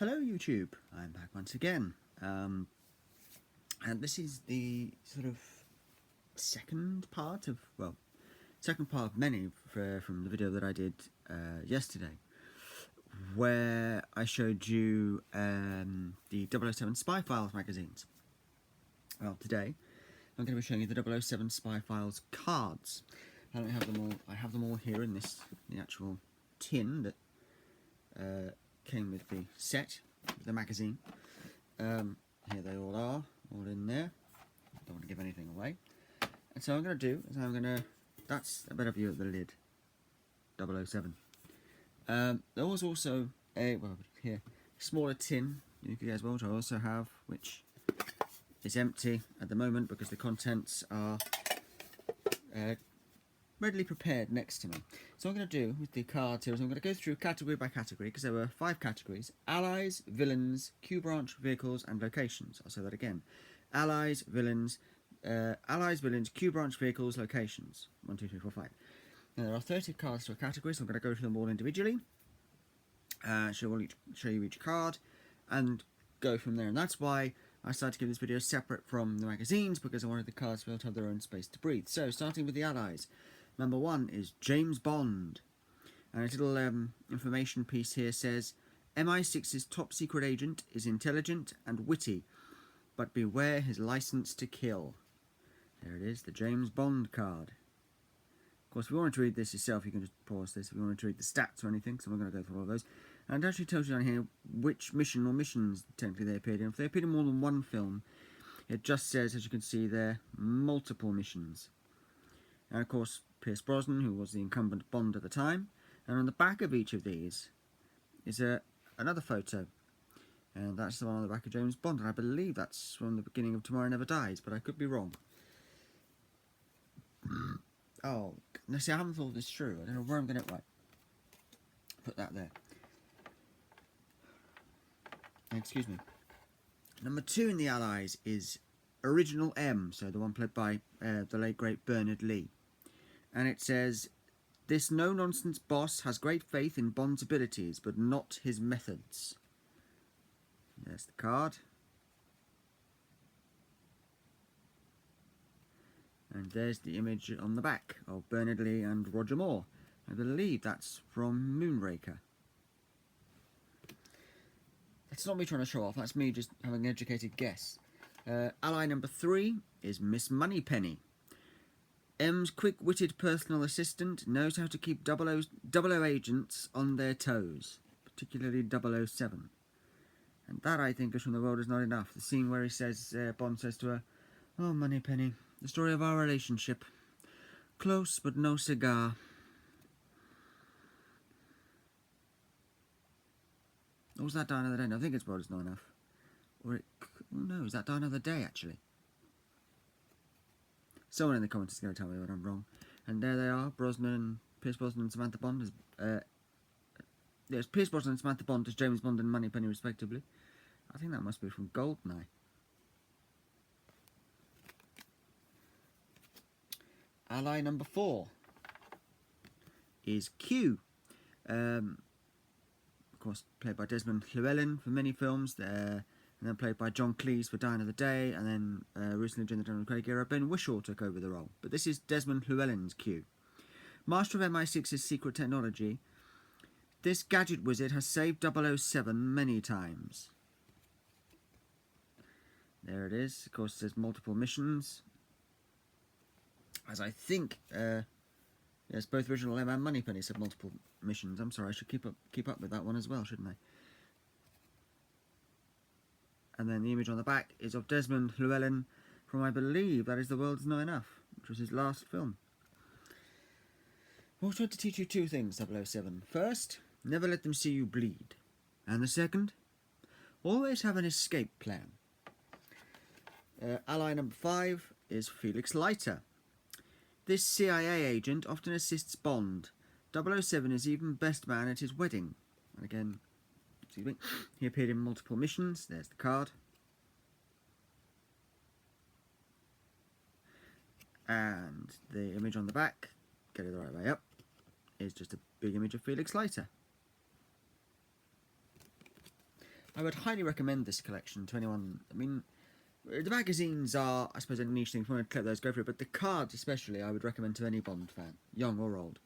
Hello YouTube, I'm back once again, and this is the sort of second part of many from the video that I did yesterday, where I showed you the 007 Spy Files magazines. Well, today I'm going to be showing you the 007 Spy Files cards. I don't have them all. I have them all here in the actual tin that came with the set, the magazine. Here they all are, all in there. Don't want to give anything away. And so what I'm going to do is that's a better view of the lid, 007. There was also a, smaller tin, you guys will, which I also have, which is empty at the moment because the contents are readily prepared next to me. So what I'm going to do with the cards here is I'm going to go through category by category, because there were 5 categories: allies, villains, Q branch, vehicles, and locations. I'll say that again: allies, villains, Q branch, vehicles, locations. 1, 2, 3, 4, 5. Now there are 30 cards to a category, so I'm going to go through them all individually. Show you each card and go from there. And that's why I started to give this video separate from the magazines, because I wanted the cards to be able to have their own space to breathe. So starting with the allies. Number 1 is James Bond. And a little information piece here says, MI6's top secret agent is intelligent and witty, but beware his license to kill. There it is, the James Bond card. Of course, if you want to read this yourself, you can just pause this if you want to read the stats or anything, so I'm not going to go through all of those. And it actually tells you down here which mission or missions technically they appeared in. If they appeared in more than one film, it just says, as you can see there, multiple missions. And of course, Pierce Brosnan, who was the incumbent Bond at the time. And on the back of each of these is another photo. And that's the one on the back of James Bond. And I believe that's from the beginning of Tomorrow Never Dies, but I could be wrong. Oh, now see, I haven't thought this through. I don't know where I'm going to... Right. Put that there. Excuse me. Number 2 in the Allies is Original M, so the one played by the late great Bernard Lee. And it says, this no-nonsense boss has great faith in Bond's abilities, but not his methods. There's the card. And there's the image on the back of Bernard Lee and Roger Moore. I believe that's from Moonraker. That's not me trying to show off, that's me just having an educated guess. Ally number 3 is Miss Moneypenny. M's quick-witted personal assistant knows how to keep 00 agents on their toes, particularly 007. And that, I think, is from The World Is Not Enough. The scene where he says, Bond says to her, "Oh, Moneypenny, the story of our relationship. Close, but no cigar." Or was that Die Another Day? No, I think it's World Is Not Enough. Or no, is that Die Another Day, actually? Someone in the comments is going to tell me when I'm wrong. And there they are, Pierce Brosnan and Samantha Bond as... yes, Pierce Brosnan and Samantha Bond as James Bond and Moneypenny, respectively. I think that must be from Goldeneye. Ally number 4 is Q. Of course, played by Desmond Llewellyn for many films, and then played by John Cleese for Die Another Day, and then recently during the Daniel Craig era, Ben Whishaw took over the role. But this is Desmond Llewellyn's Q. Master of MI6's secret technology, this gadget wizard has saved 007 many times. There it is. Of course, there's multiple missions. As I think, yes, both Original M and Moneypenny said multiple missions. I'm sorry, I should keep up with that one as well, shouldn't I? And then the image on the back is of Desmond Llewellyn from, I believe, that is The World Is Not Enough, which was his last film. I was trying to teach you 2 things, 007. First, never let them see you bleed. And the second, always have an escape plan. Ally number 5 is Felix Leiter. This CIA agent often assists Bond. 007 is even best man at his wedding. And again, excuse me, he appeared in multiple missions. There's the card. And the image on the back, get it the right way up, is just a big image of Felix Leiter. I would highly recommend this collection to anyone. I mean, the magazines are, I suppose, a niche thing. If you want to collect those, go for it. But the cards, especially, I would recommend to any Bond fan, young or old.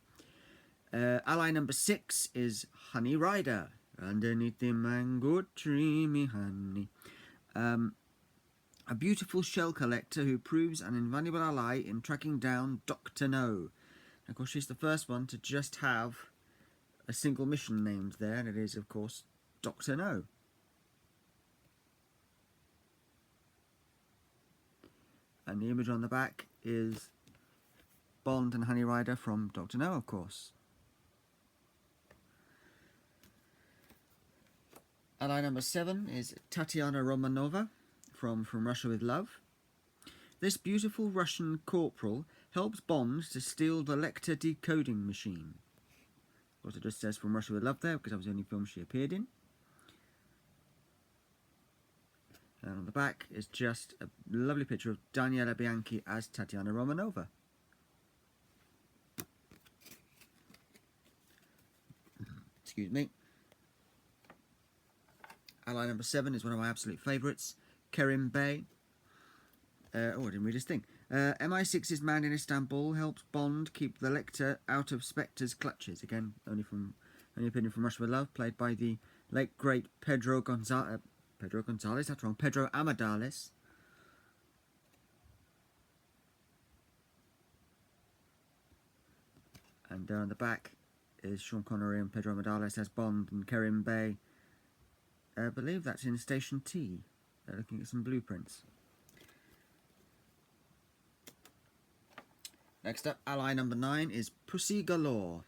Ally number 6 is Honey Rider. Underneath the mango tree, me honey. A beautiful shell collector who proves an invaluable ally in tracking down Dr. No. And of course, she's the first one to just have a single mission named there, and it is, of course, Dr. No. And the image on the back is Bond and Honey Rider from Dr. No, of course. Ally number 7 is Tatiana Romanova from Russia with Love. This beautiful Russian corporal helps Bond to steal the Lecter decoding machine. Of course, it just says From Russia with Love there, because that was the only film she appeared in. And on the back is just a lovely picture of Daniela Bianchi as Tatiana Romanova. Excuse me. Ally number 7 is one of my absolute favourites, Kerim Bey. I didn't read his thing. MI6's man in Istanbul helps Bond keep the Lecter out of Spectre's clutches. Again, only opinion from Russia with Love, played by the late great Pedro Gonzalez. That's wrong. Pedro Amadales. And there on the back is Sean Connery and Pedro Amadales as Bond and Kerim Bey. I believe that's in Station T. They're looking at some blueprints. Next up, ally number 9 is Pussy Galore.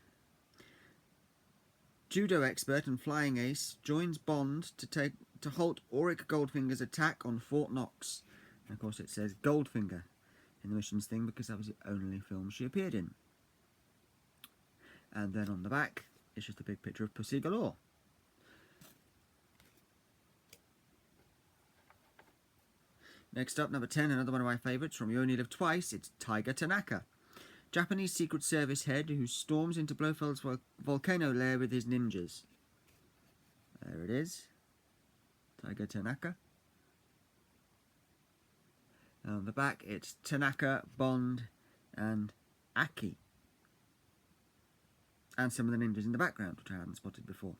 Judo expert and flying ace joins Bond to halt Auric Goldfinger's attack on Fort Knox. And of course it says Goldfinger in the missions thing because that was the only film she appeared in. And then on the back, it's just a big picture of Pussy Galore. Next up, number 10, another one of my favourites from You Only Live Twice, it's Tiger Tanaka. Japanese Secret Service head who storms into Blofeld's volcano lair with his ninjas. There it is. Tiger Tanaka. And on the back, it's Tanaka, Bond, and Aki. And some of the ninjas in the background, which I hadn't spotted before.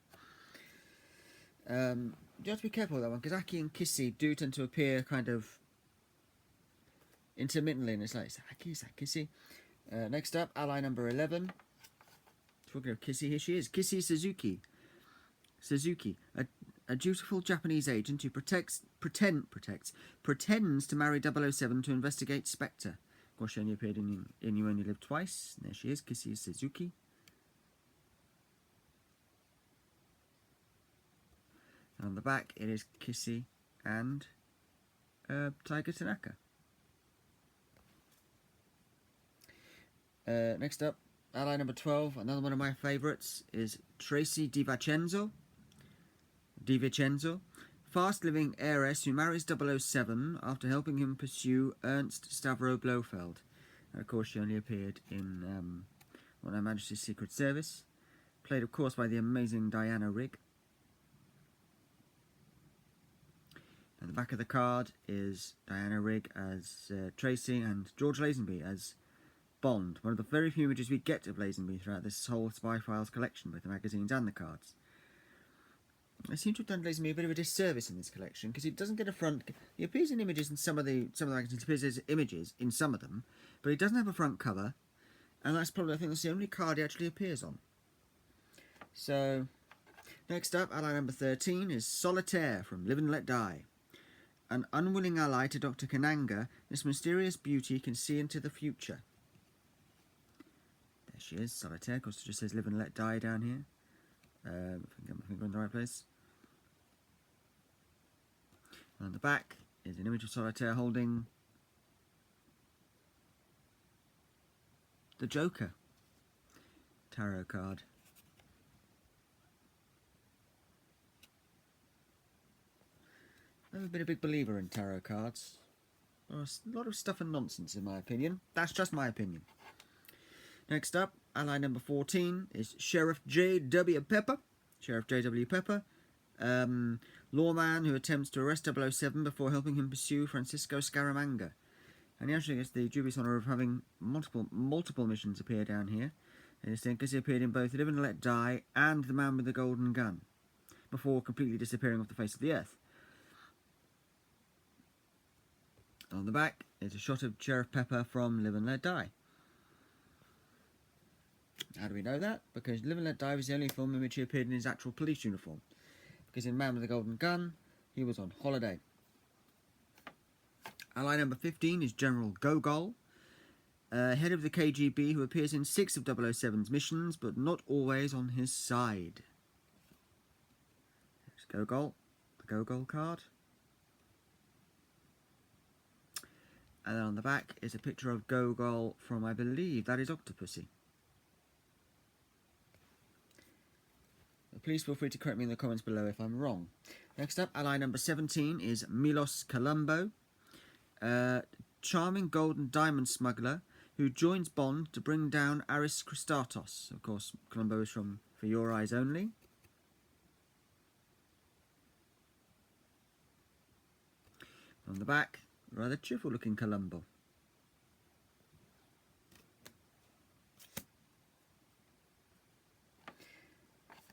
You have to be careful with that one, because Aki and Kissy do tend to appear kind of intermittently, and it's like, is that Aki, is that Kissy? Next up, ally number 11. Talking of Kissy, here she is. Kissy Suzuki. A dutiful Japanese agent who pretends to marry 007 to investigate Spectre. Of course, she only appeared in You Only Live Twice. There she is, Kissy Suzuki. And on the back, it is Kissy and Tiger Tanaka. Next up, ally number 12, another one of my favourites, is Tracy DiVincenzo, fast-living heiress who marries 007 after helping him pursue Ernst Stavro Blofeld. And of course, she only appeared in On Her Majesty's Secret Service, played, of course, by the amazing Diana Rigg. And the back of the card is Diana Rigg as Tracy and George Lazenby as Bond, one of the very few images we get of Lazenby throughout this whole Spy Files collection, both the magazines and the cards. I seem to have done Lazenby a bit of a disservice in this collection, because he doesn't get a front... He appears in images in some of the magazines, he appears as images in some of them, but he doesn't have a front cover, and that's probably, I think, that's the only card he actually appears on. So, next up, ally number 13 is Solitaire from Live and Let Die. An unwilling ally to Dr. Kananga, this mysterious beauty can see into the future. There she is, Solitaire. Of course, it just says Live and Let Die down here. If I can get my finger in the right place. And on the back is an image of Solitaire holding the Joker tarot card. I've never been a big believer in tarot cards. There's a lot of stuff and nonsense in my opinion. That's just my opinion. Next up, ally number 14 is Sheriff J.W. Pepper. Sheriff J.W. Pepper, Lawman, who attempts to arrest 007 before helping him pursue Francisco Scaramanga. And he actually gets the dubious honour of having multiple missions appear down here. Because he appeared in both Live and Let Die and The Man with the Golden Gun, before completely disappearing off the face of the earth. On the back is a shot of Sheriff Pepper from Live and Let Die. How do we know that? Because Live and Let Die was the only film in which he appeared in his actual police uniform. Because in Man with the Golden Gun, he was on holiday. Ally number 15 is General Gogol, head of the KGB, who appears in 6 of 007's missions, but not always on his side. There's Gogol, the Gogol card. And then on the back is a picture of Gogol from, I believe, that is Octopussy. Please feel free to correct me in the comments below if I'm wrong. Next up, ally number 17 is Milos Colombo, charming gold and diamond smuggler who joins Bond to bring down Aris Christatos. Of course, Colombo is from For Your Eyes Only. On the back, rather cheerful looking Colombo.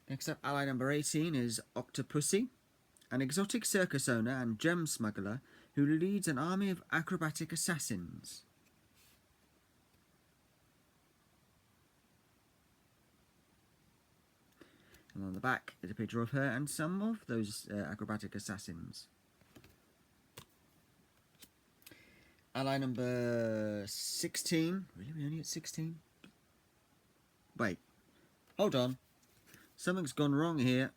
Next up, ally number 18 is Octopussy, an exotic circus owner and gem smuggler who leads an army of acrobatic assassins. And on the back is a picture of her and some of those acrobatic assassins. Ally number 16. Really? We're only at 16? Wait. Hold on. Something's gone wrong here.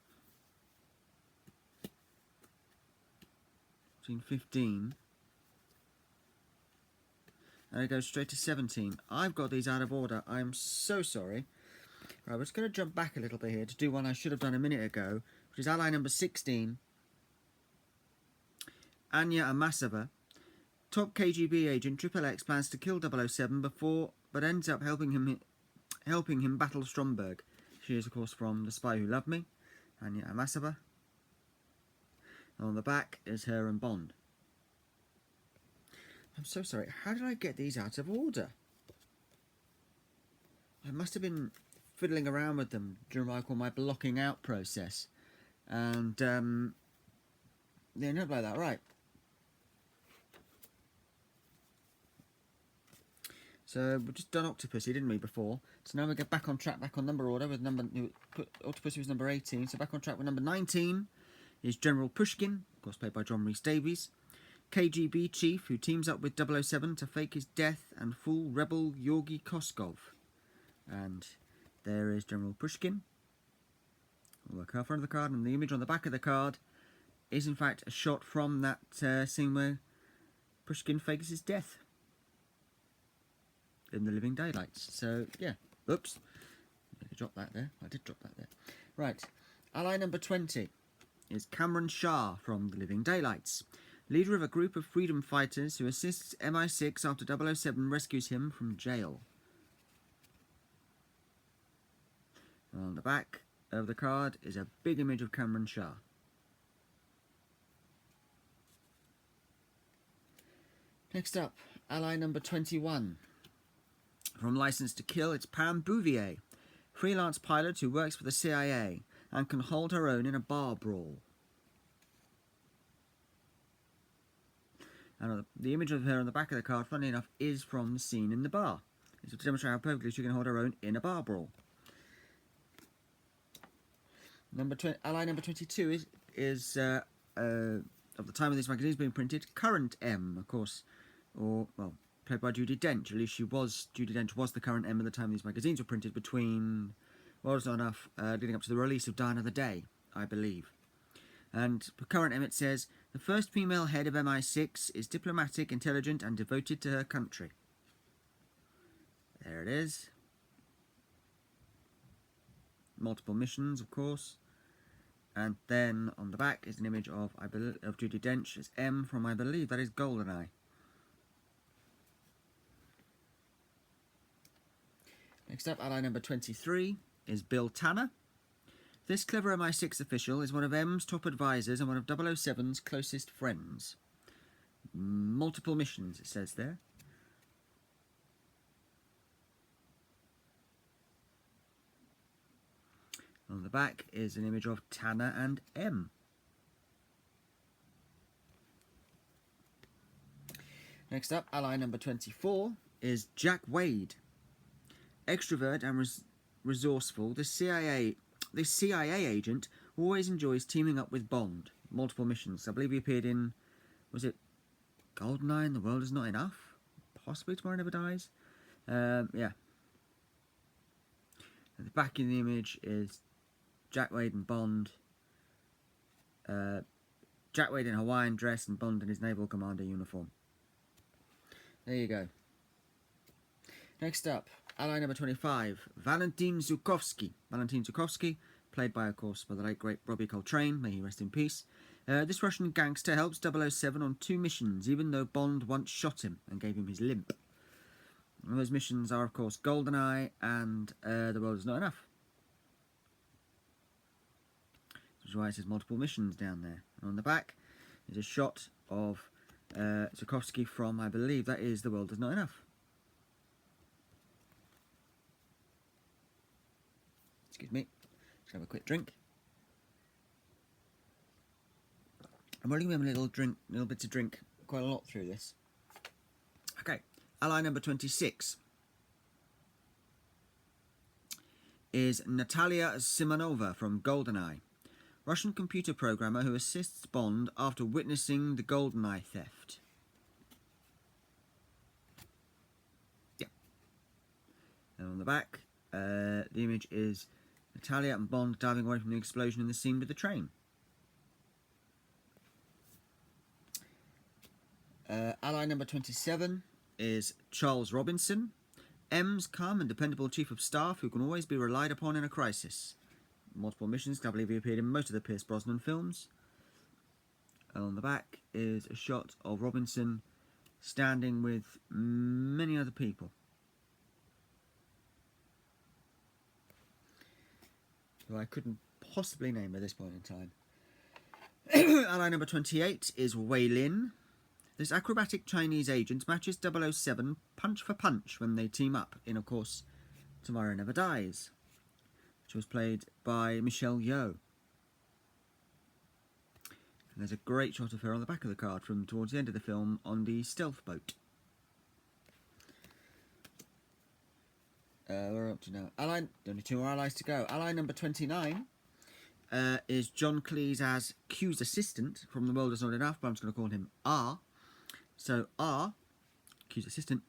15. And it goes straight to 17. I've got these out of order. I'm so sorry. Right, we're just going to jump back a little bit here to do one I should have done a minute ago, which is ally number 16. Anya Amasova. Top KGB agent Triple X plans to kill 007 but ends up helping him battle Stromberg. She is, of course, from The Spy Who Loved Me, Anya Amasova. And on the back is her and Bond. I'm so sorry. How did I get these out of order? I must have been fiddling around with them during what I call my blocking out process. And, yeah, not like that, right. So we've just done Octopussy, didn't we, before? So now we get back on track, back on number order with Octopussy was number 18, so back on track with number 19 is General Pushkin, of course played by John Rhys Davies, KGB chief who teams up with 007 to fake his death and fool rebel Georgy Koskov. And there is General Pushkin. We'll work out front of the card, and the image on the back of the card is in fact a shot from that scene where Pushkin fakes his death in The Living Daylights. So, yeah. Oops. I dropped that there. I did drop that there. Right. Ally number 20 is Cameron Shah from The Living Daylights, leader of a group of freedom fighters who assists MI6 after 007 rescues him from jail. And on the back of the card is a big image of Cameron Shah. Next up, ally number 21. From License to Kill, it's Pam Bouvier, freelance pilot who works for the CIA and can hold her own in a bar brawl. And the image of her on the back of the card, funnily enough, is from the scene in the bar. It's to demonstrate how perfectly she can hold her own in a bar brawl. Ally number 22 is of the time of these magazines being printed, Current M, of course, or, well, played by Judi Dench. At least Judi Dench was the current M at the time these magazines were printed, between, well, it's not enough, leading up to the release of Die Another Day, I believe. And for Current M it says, the first female head of MI6 is diplomatic, intelligent and devoted to her country. There it is. Multiple missions, of course. And then on the back is an image of Judi Dench as M from, I believe, that is GoldenEye. Next up, ally number 23 is Bill Tanner, This clever MI6 official is one of M's top advisors and one of 007's closest friends. Multiple missions, it says there. On the back is an image of Tanner and M. Next up, ally number 24 is Jack Wade. Extrovert and resourceful, the CIA agent always enjoys teaming up with Bond. Multiple missions. I believe he appeared in, was it GoldenEye and The World Is Not Enough? Possibly Tomorrow Never Dies? Yeah. At the back in the image is Jack Wade and Bond. Jack Wade in Hawaiian dress and Bond in his naval commander uniform. There you go. Next up, ally number 25, Valentin Zukovsky. Valentin Zukovsky, played by, of course, by the late great Robbie Coltrane, may he rest in peace. This Russian gangster helps 007 on 2 missions, even though Bond once shot him and gave him his limp. And those missions are, of course, GoldenEye and The World Is Not Enough. Which is why it says multiple missions down there. And on the back is a shot of Zukovsky from, I believe that is The World Is Not Enough. Excuse me, just have a quick drink. I'm only going to have a little bit to drink, quite a lot through this. Okay, ally number 26 is Natalia Simonova from GoldenEye. Russian computer programmer who assists Bond after witnessing the GoldenEye theft. Yeah. And on the back, the image is Natalia and Bond diving away from the explosion in the scene with the train. Ally number 27 is Charles Robinson, M's calm and dependable chief of staff who can always be relied upon in a crisis. Multiple missions, I believe he appeared in most of the Pierce Brosnan films. And on the back is a shot of Robinson standing with many other people. Who I couldn't possibly name at this point in time. Ally number 28 is Wei Lin. This acrobatic Chinese agent matches 007 punch for punch when they team up in, of course, Tomorrow Never Dies, which was played by Michelle Yeoh. And there's a great shot of her on the back of the card from towards the end of the film on the stealth boat. We're up to now. Only 2 more allies to go. Ally number 29 is John Cleese as Q's assistant from The World Is Not Enough, but I'm just going to call him R. So R, Q's assistant,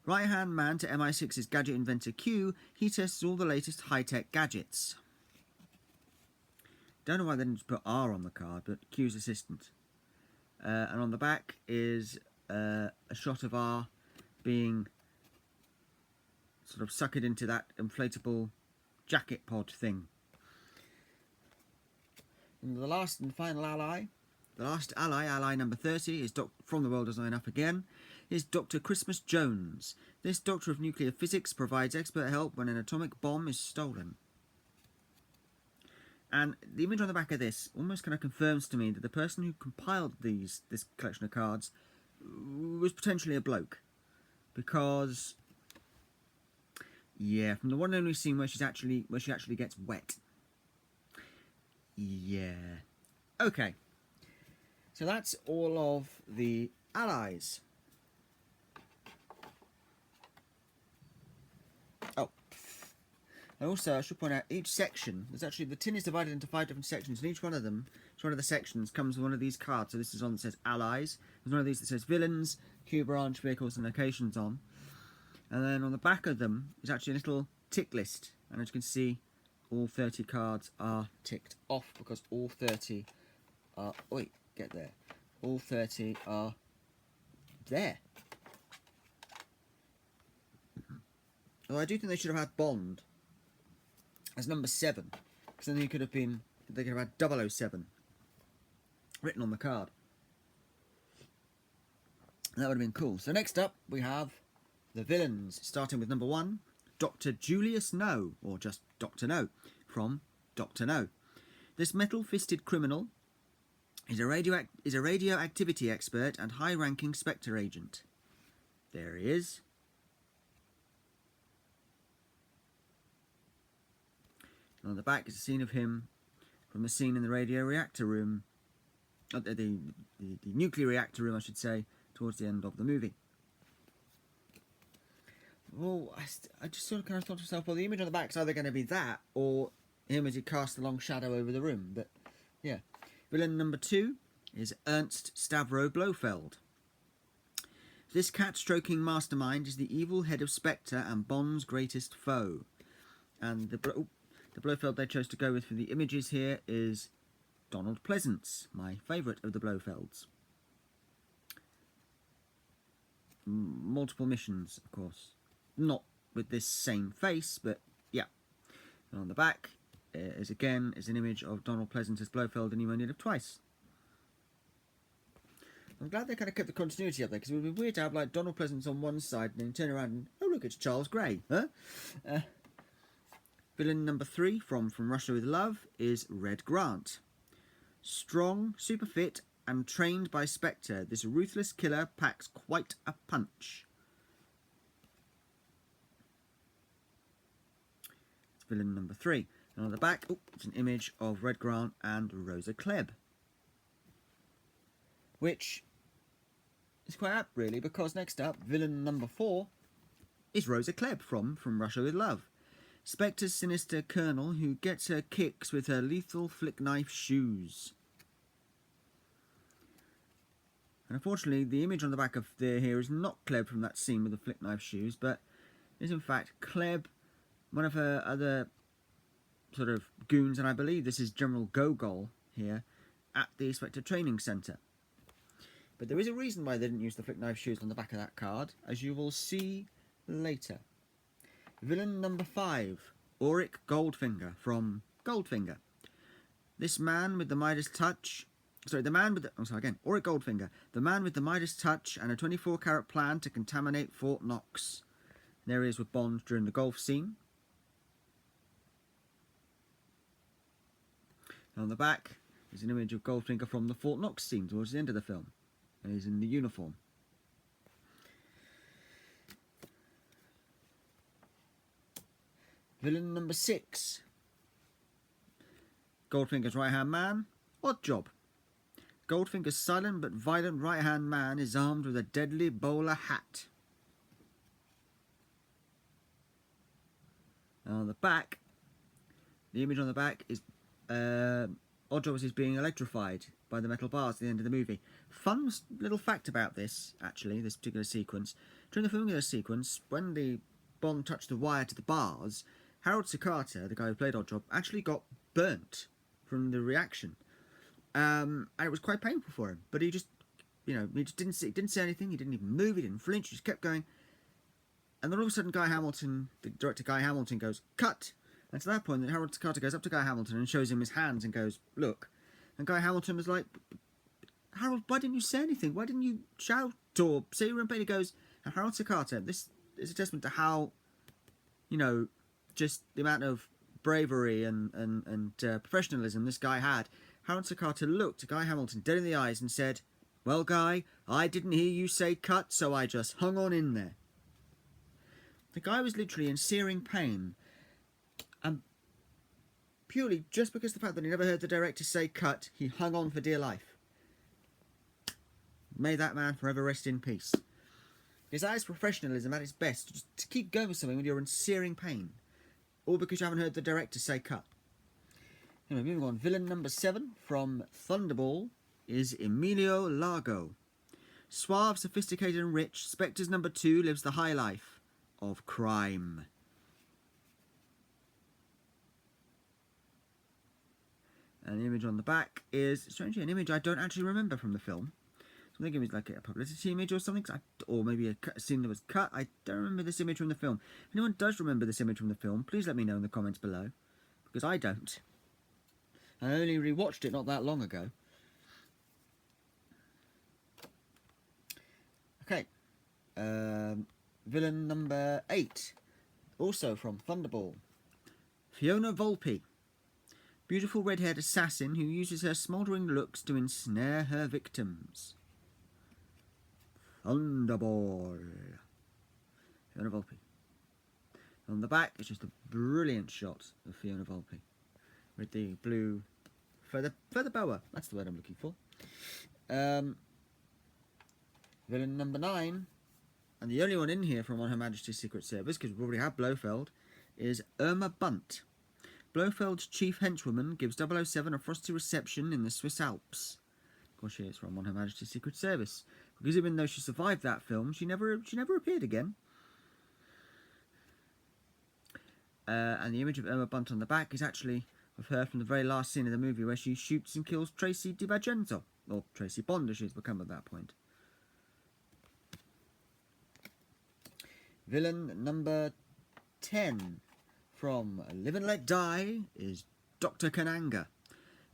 right-hand man to MI6's gadget inventor Q, he tests all the latest high-tech gadgets. Don't know why they didn't just put R on the card, but Q's assistant. And on the back is a shot of R being sort of suckered into that inflatable jacket pod thing. And the last and final ally, ally number 30, is from The World Is Not Enough again, is Dr. Christmas Jones. This doctor of nuclear physics provides expert help when an atomic bomb is stolen. And the image on the back of this almost kind of confirms to me that the person who compiled this collection of cards was potentially a bloke. Because, yeah, from the one and only scene where she actually gets wet. Yeah. Okay. So that's all of the allies. Oh. And also, I should point out, each section, the tin is divided into 5 different sections, and each one of the sections comes with one of these cards. So this is one that says allies. There's one of these that says villains, Q branch, vehicles, and locations on. And then on the back of them is actually a little tick list. And as you can see, all 30 cards are ticked off because all 30 are... Wait, get there. All 30 are there. Well, I do think they should have had Bond as number 7. Because then they could have had 007 written on the card. That would have been cool. So next up, we have the villains, starting with number 1, Dr. Julius No, or just Dr. No, from Dr. No. This metal-fisted criminal is a radioactivity expert and high-ranking Spectre agent. There he is. And on the back is a scene of him from the scene in the radio reactor room, the nuclear reactor room, I should say, towards the end of the movie. Well, I just sort of kind of thought to myself, well, the image on the back is either going to be that or him as he casts a long shadow over the room. But yeah, villain number 2 is Ernst Stavro Blofeld. This cat-stroking mastermind is the evil head of Spectre and Bond's greatest foe. And the Blofeld they chose to go with for the images here is Donald Pleasance, my favourite of the Blofelds. Multiple missions, of course. Not with this same face, but yeah. And on the back is an image of Donald Pleasance as Blofeld, and he only lived twice. I'm glad they kind of kept the continuity up there, because it would be weird to have like Donald Pleasance on one side and then turn around and, oh look, it's Charles Gray, huh? Villain number 3 from Russia with Love is Red Grant. Strong, super fit, and trained by Spectre, this ruthless killer packs quite a punch. It's villain number 3. And on the back, it's an image of Red Grant and Rosa Klebb. Which is quite apt, really, because next up, villain number 4 is Rosa Klebb from Russia with Love. Spectre's sinister colonel who gets her kicks with her lethal flick knife shoes. And unfortunately, the image on the back of here is not Klebb from that scene with the flick knife shoes, but is in fact Klebb, one of her other sort of goons, and I believe this is General Gogol here, at the Spectre Training Centre. But there is a reason why they didn't use the flick knife shoes on the back of that card, as you will see later. Villain number 5, Auric Goldfinger from Goldfinger. This man with the Midas touch... Auric Goldfinger. The man with the Midas touch and a 24-carat plan to contaminate Fort Knox. There he is with Bond during the golf scene. And on the back is an image of Goldfinger from the Fort Knox scene towards the end of the film. And he's in the uniform. Villain number 6. Goldfinger's right-hand man, Oddjob. Goldfinger's silent but violent right-hand man is armed with a deadly bowler hat. And on the back, the image on the back is Oddjob is being electrified by the metal bars at the end of the movie. Fun little fact about this, actually, this particular sequence. During the filming of this sequence, when the Bond touched the wire to the bars, Harold Sakata, the guy who played Oddjob, actually got burnt from the reaction. And it was quite painful for him. But he just, he just didn't say anything. He didn't even move. He didn't flinch. He just kept going. And then all of a sudden, the director Guy Hamilton goes, cut. And to that point, then Harold Sakata goes up to Guy Hamilton and shows him his hands and goes, look. And Guy Hamilton was like, Harold, why didn't you say anything? Why didn't you shout or say you were in pain? He goes, and Harold Sakata, this is a testament to how, just the amount of bravery and professionalism this guy had. Harold Sakata looked Guy Hamilton dead in the eyes and said, well, Guy, I didn't hear you say cut, so I just hung on in there. The guy was literally in searing pain. And purely just because the fact that he never heard the director say cut, he hung on for dear life. May that man forever rest in peace. Because that is professionalism at its best, just to keep going with something when you're in searing pain. All because you haven't heard the director say cut. Anyway, moving on. Villain number 7 from Thunderball is Emilio Largo. Suave, sophisticated and rich, Spectre's number 2 lives the high life of crime. And the image on the back is, strangely, an image I don't actually remember from the film. So I think it was like a publicity image or something, or maybe a scene that was cut. I don't remember this image from the film. If anyone does remember this image from the film, please let me know in the comments below, because I don't. I only rewatched it not that long ago. Okay. Villain number 8, also from Thunderball. Fiona Volpe. Beautiful red-haired assassin who uses her smouldering looks to ensnare her victims. Thunderball. Fiona Volpe. On the back, it's just a brilliant shot of Fiona Volpe with the blue feather boa. That's the word I'm looking for. Villain number 9, and the only one in here from On Her Majesty's Secret Service, because we already have Blofeld, is Irma Bunt. Blofeld's chief henchwoman gives 007 a frosty reception in the Swiss Alps. Of course, she is from On Her Majesty's Secret Service, because even though she survived that film, she never appeared again. And the image of Irma Bunt on the back is actually of her from the very last scene of the movie where she shoots and kills Tracy DiVincenzo, or Tracy Bond as she's become at that point. Villain number 10 from Live and Let Die is Dr. Kananga,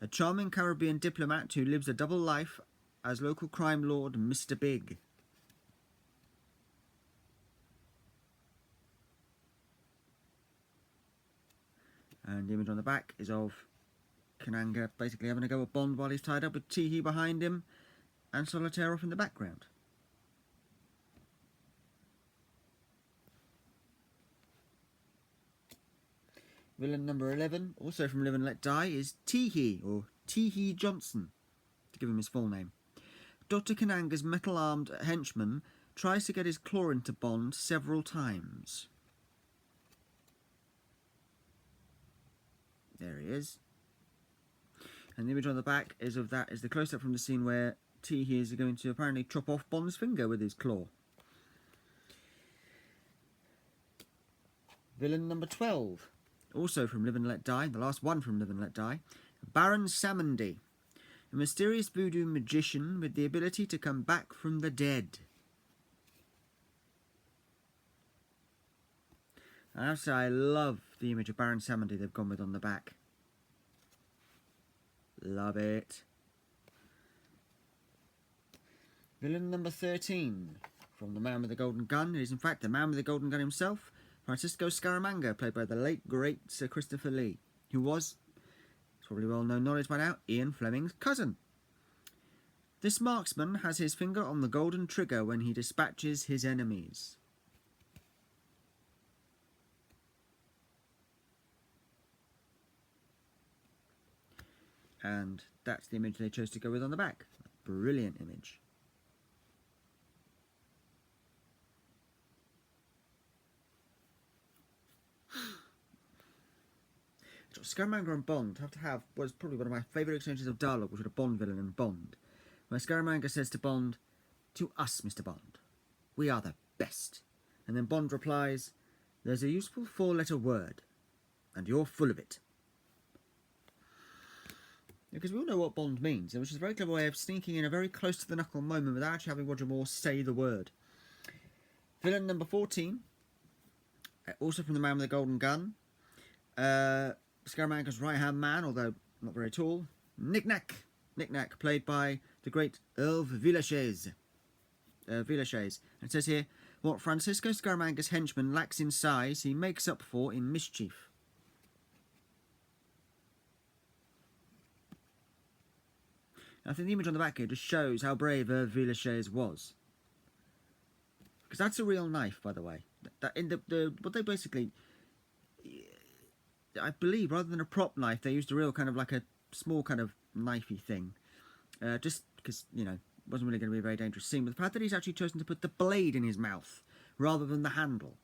a charming Caribbean diplomat who lives a double life as local crime lord Mr. Big. And the image on the back is of Kananga basically having a go at Bond while he's tied up with Teehee behind him and Solitaire off in the background. Villain number 11, also from Live and Let Die, is Teehee, or Teehee Johnson, to give him his full name. Dr. Kananga's metal-armed henchman tries to get his claw into Bond several times. There he is. And the image on the back is the close-up from the scene where Teehee is going to apparently chop off Bond's finger with his claw. Villain number 12, also from Live and Let Die, the last one from Live and Let Die, Baron Samedi, a mysterious voodoo magician with the ability to come back from the dead. I have to say, I love the image of Baron Samedi they've gone with on the back. Love it. Villain number 13, from The Man with the Golden Gun. It is in fact the Man with the Golden Gun himself, Francisco Scaramanga, played by the late, great Sir Christopher Lee, who was, it's probably well-known knowledge by now, Ian Fleming's cousin. This marksman has his finger on the golden trigger when he dispatches his enemies. And that's the image they chose to go with on the back. Brilliant image. Scaramanga and Bond have to have what is probably one of my favourite exchanges of dialogue between a Bond villain and Bond, where Scaramanga says to Bond, "To us, Mr. Bond, we are the best." And then Bond replies, "There's a useful 4-letter word, and you're full of it." Because we all know what Bond means, which is a very clever way of sneaking in a very close-to-the-knuckle moment without actually having Roger Moore say the word. Villain number 14, also from The Man with the Golden Gun, Scaramanga's right-hand man, although not very tall, Knick-Knack. Knick-Knack, played by the great Earl Villachez. And it says here, what Francisco Scaramanga's henchman lacks in size, he makes up for in mischief. I think the image on the back here just shows how brave Earl Villachez was. Because that's a real knife, by the way. That in what they basically, I believe, rather than a prop knife, they used a real kind of like a small kind of knifey thing. Just because, you know, it wasn't really going to be a very dangerous scene. But the fact that he's actually chosen to put the blade in his mouth rather than the handle.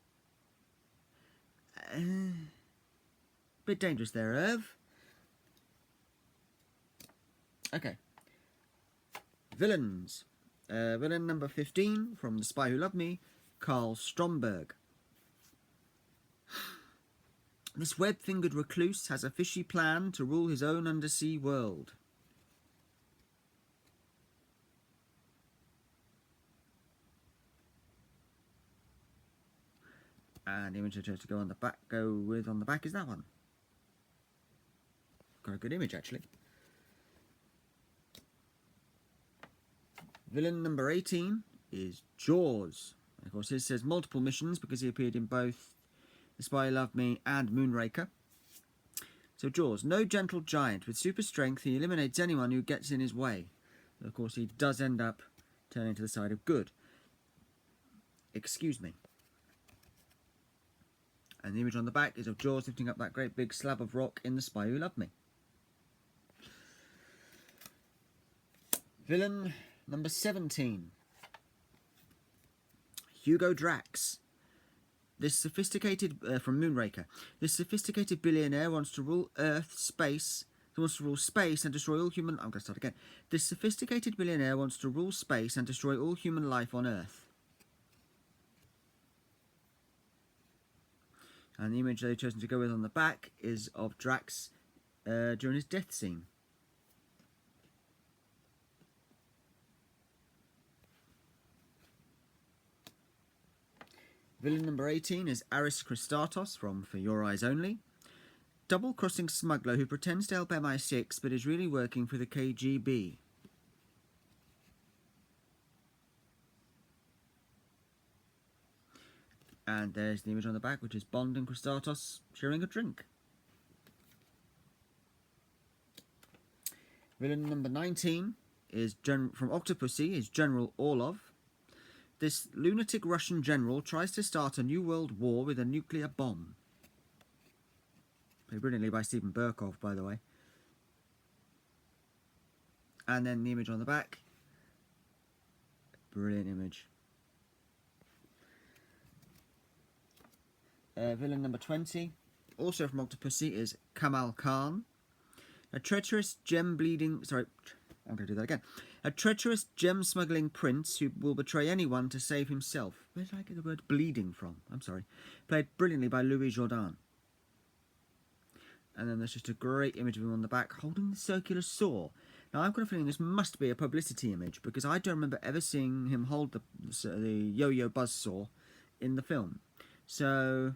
Bit dangerous there, Irv. Okay. Villains. Villain number 15 from The Spy Who Loved Me, Carl Stromberg. This web-fingered recluse has a fishy plan to rule his own undersea world. And the image I chose to go on the back is that one. Got a good image actually. Villain number 18 is Jaws. Of course, this says multiple missions because he appeared in both The Spy Who Loved Me and Moonraker. So Jaws, no gentle giant. With super strength, he eliminates anyone who gets in his way. Of course, he does end up turning to the side of good. Excuse me. And the image on the back is of Jaws lifting up that great big slab of rock in The Spy Who Loved Me. Villain number 17. Hugo Drax. This sophisticated from Moonraker. This sophisticated billionaire wants to rule space, and destroy all human. I'm going to start again. This sophisticated billionaire wants to rule space and destroy all human life on Earth. And the image they've chosen to go with on the back is of Drax during his death scene. Villain number 18 is Aris Christatos from For Your Eyes Only. Double-crossing smuggler who pretends to help MI6 but is really working for the KGB. And there's the image on the back, which is Bond and Christatos sharing a drink. Villain number 19 is from Octopussy is General Orlov. This lunatic Russian general tries to start a new world war with a nuclear bomb. Played brilliantly by Steven Berkoff, by the way. And then the image on the back. Brilliant image. Villain number 20, also from Octopussy, is Kamal Khan. A treacherous gem-bleeding... Sorry, I'm going to do that again. A treacherous gem-smuggling prince who will betray anyone to save himself. Where did I get the word bleeding from? I'm sorry. Played brilliantly by Louis Jourdan. And then there's just a great image of him on the back holding the circular saw. Now, I've got a feeling this must be a publicity image because I don't remember ever seeing him hold the yo-yo buzzsaw in the film. So,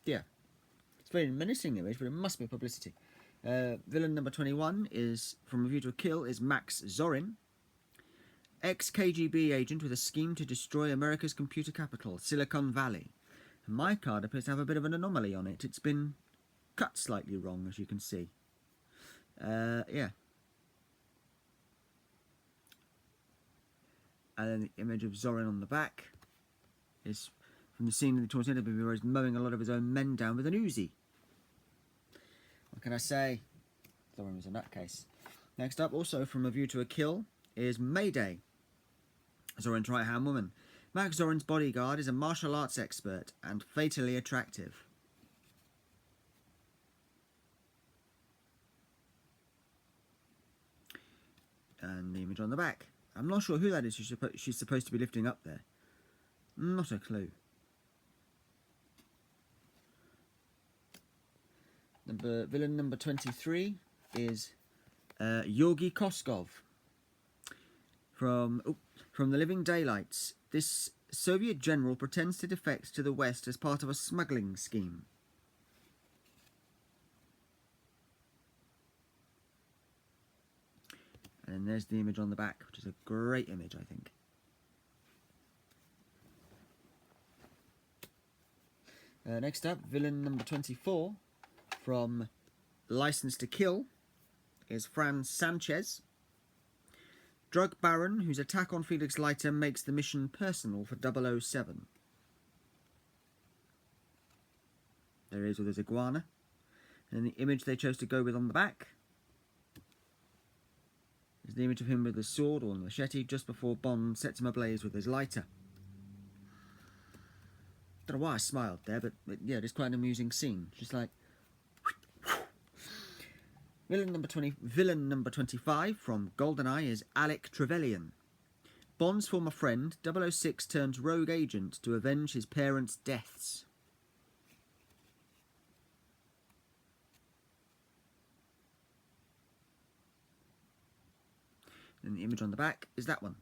yeah. It's a very menacing image, but it must be publicity. Villain number 21 is, from A View to a Kill, is Max Zorin. Ex-KGB agent with a scheme to destroy America's computer capital, Silicon Valley. And my card appears to have a bit of an anomaly on it. It's been cut slightly wrong, as you can see. Yeah. And then the image of Zorin on the back is from the scene in the towards the end of the movie where he's mowing a lot of his own men down with an Uzi. What can I say? Zorin was a nutcase. Next up, also from A View to a Kill, is Mayday. Zorin's right-hand woman. Max Zorin's bodyguard is a martial arts expert and fatally attractive. And the image on the back. I'm not sure who that is she's supposed to be lifting up there. Not a clue. Villain number 23 is Georgy Koskov from The Living Daylights. This Soviet general pretends to defect to the West as part of a smuggling scheme. And there's the image on the back, which is a great image, I think. Next up, villain number 24 from License to Kill is Franz Sanchez. Drug baron whose attack on Felix Leiter makes the mission personal for 007. There he is with his iguana. And the image they chose to go with on the back is the image of him with the sword or machete just before Bond sets him ablaze with his lighter. Don't know why I smiled there, but yeah, it's quite an amusing scene. Just like... Villain number 25 from GoldenEye is Alec Trevelyan. Bond's former friend, 006 turns rogue agent to avenge his parents' deaths. And the image on the back is that one.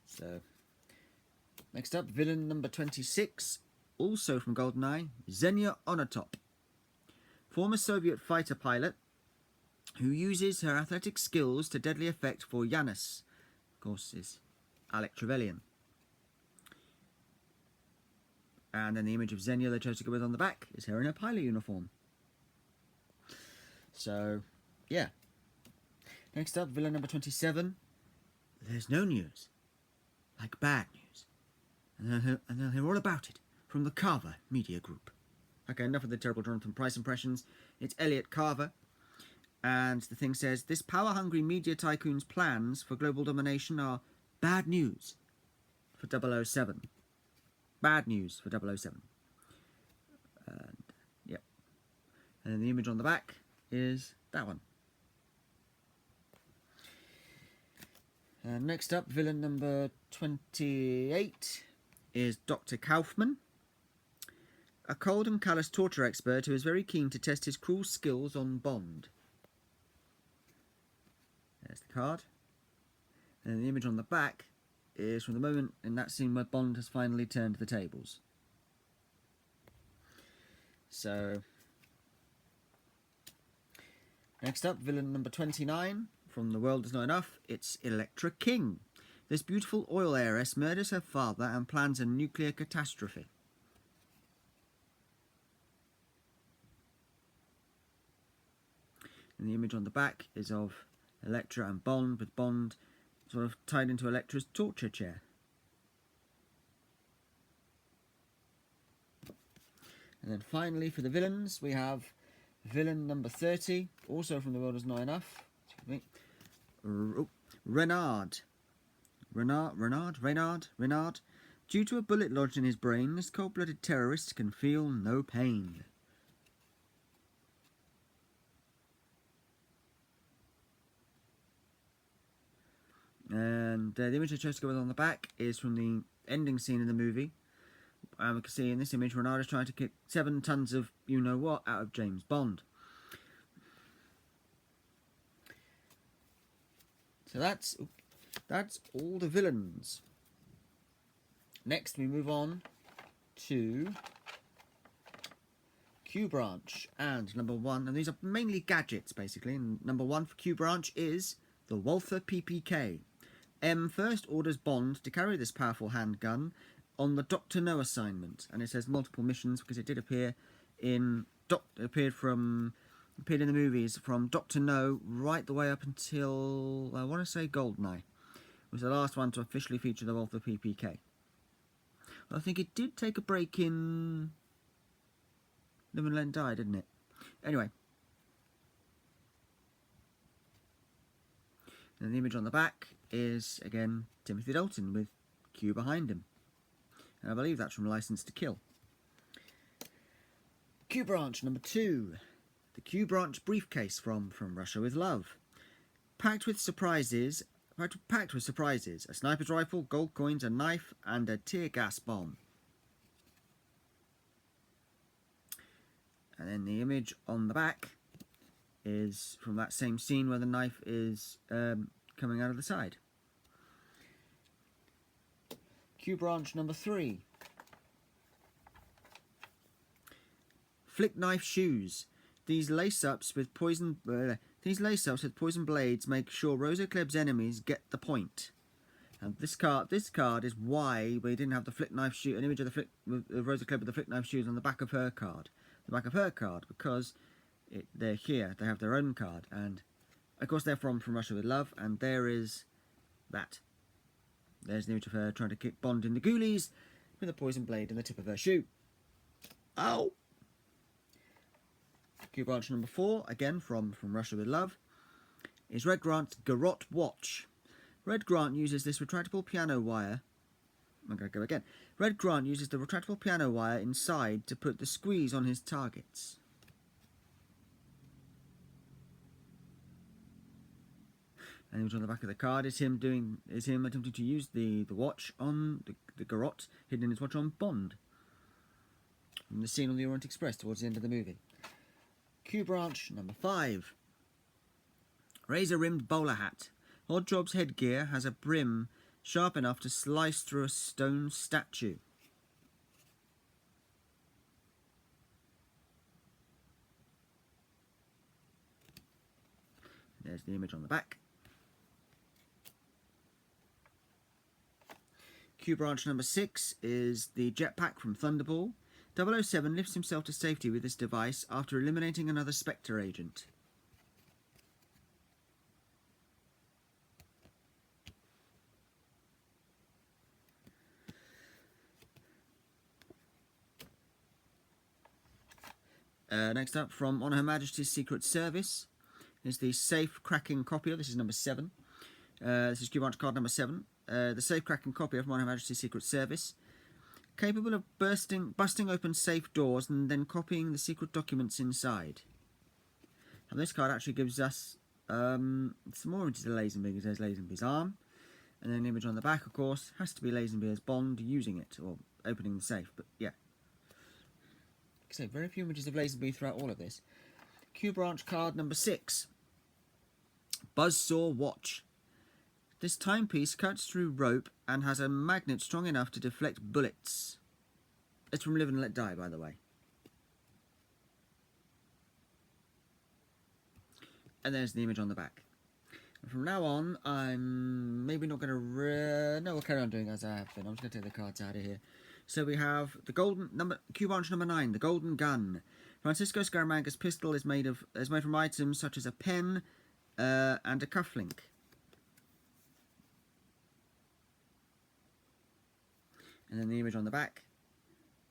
So, next up, villain number 26, also from GoldenEye, Xenia Onatop. Former Soviet fighter pilot who uses her athletic skills to deadly effect for Yanis. Of course, is Alec Trevelyan. And then the image of Xenia they chose to go with on the back is her in her pilot uniform. So, yeah. Next up, villain number 27. There's no news. Like bad news. And they'll hear all about it from the Carver Media Group. Okay, enough of the terrible Jonathan Pryce impressions. It's Elliot Carver. And the thing says, this power-hungry media tycoon's plans for global domination are bad news for 007. Bad news for 007. And, yep. And then the image on the back is that one. Next up, villain number 28 is Dr. Kaufman, a cold and callous torture expert who is very keen to test his cruel skills on Bond. There's the card. And the image on the back is from the moment in that scene where Bond has finally turned the tables. So, next up, villain number 29, from The World Is Not Enough, it's Elektra King. This beautiful oil heiress murders her father and plans a nuclear catastrophe. And the image on the back is of Elektra and Bond, with Bond sort of tied into Elektra's torture chair. And then finally, for the villains, we have villain number 30, also from The World Is Not Enough. Excuse me. Renard. Due to a bullet lodged in his brain, this cold-blooded terrorist can feel no pain. And the image I chose to go with on the back is from the ending scene in the movie. We can see in this image Renard is trying to kick 7 tons of you-know-what out of James Bond. So that's all the villains. Next we move on to Q Branch, and number 1, and these are mainly gadgets basically, and number 1 for Q Branch is the Walther PPK. M first orders Bond to carry this powerful handgun on the Dr. No assignment, and it says multiple missions because it did appear in appeared in the movies from Dr. No right the way up until, I want to say, Goldeneye. It was the last one to officially feature the Walther PPK. I think it did take a break in Live and Let Die, didn't it? Anyway. And the image on the back is, again, Timothy Dalton with Q behind him. And I believe that's from License to Kill. Q Branch number 2. The Q Branch briefcase from Russia with Love. Packed with surprises, a sniper's rifle, gold coins, a knife, and a tear gas bomb. And then the image on the back is from that same scene where the knife is coming out of the side. Q Branch number 3. Flick knife shoes. These lace-ups with poison blades make sure Rosa Kleb's enemies get the point. And this card is why we didn't have the flick knife shoe, an image of Rosa Klebb with the flick knife shoes on the back of her card. The back of her card, because they're here. They have their own card, and of course they're from Russia with Love. And there is that. There's the image of her trying to kick Bond in the ghoulies with a poison blade in the tip of her shoe. Ow! Q Branch number 4, again from Russia with Love, is Red Grant's Garrote watch. Red Grant uses this retractable piano wire. I'm going to go again. Red Grant uses the retractable piano wire inside to put the squeeze on his targets. And image on the back of the card is him attempting to use the watch on the garrote hidden in his watch on Bond. From the scene on the Orient Express towards the end of the movie. Q Branch number 5. Razor-rimmed bowler hat. Oddjob's headgear has a brim sharp enough to slice through a stone statue. There's the image on the back. Q branch number 6 is the jetpack from Thunderball. 007 lifts himself to safety with this device after eliminating another Spectre agent. Next up, from On Her Majesty's Secret Service, is the safe cracking copier. This is number 7. This is Q branch card number 7. The safe cracking copier from On Her Majesty's Secret Service, capable of busting open safe doors and then copying the secret documents inside. And this card actually gives us some more images of Lazenby. There's Lazenby's arm, and then an image on the back, of course, has to be Lazenby as Bond using it, or opening the safe, but yeah. So, very few images of Lazenby throughout all of this. Q branch card number 6. Buzzsaw Watch. This timepiece cuts through rope and has a magnet strong enough to deflect bullets. It's from Live and Let Die, by the way. And there's the image on the back. And from now on, I'm maybe not going to... no, we'll carry on doing as I have been. I'm just going to take the cards out of here. So we have the Q branch number 9, the Golden Gun. Francisco Scaramanga's pistol is made from items such as a pen and a cufflink. And then the image on the back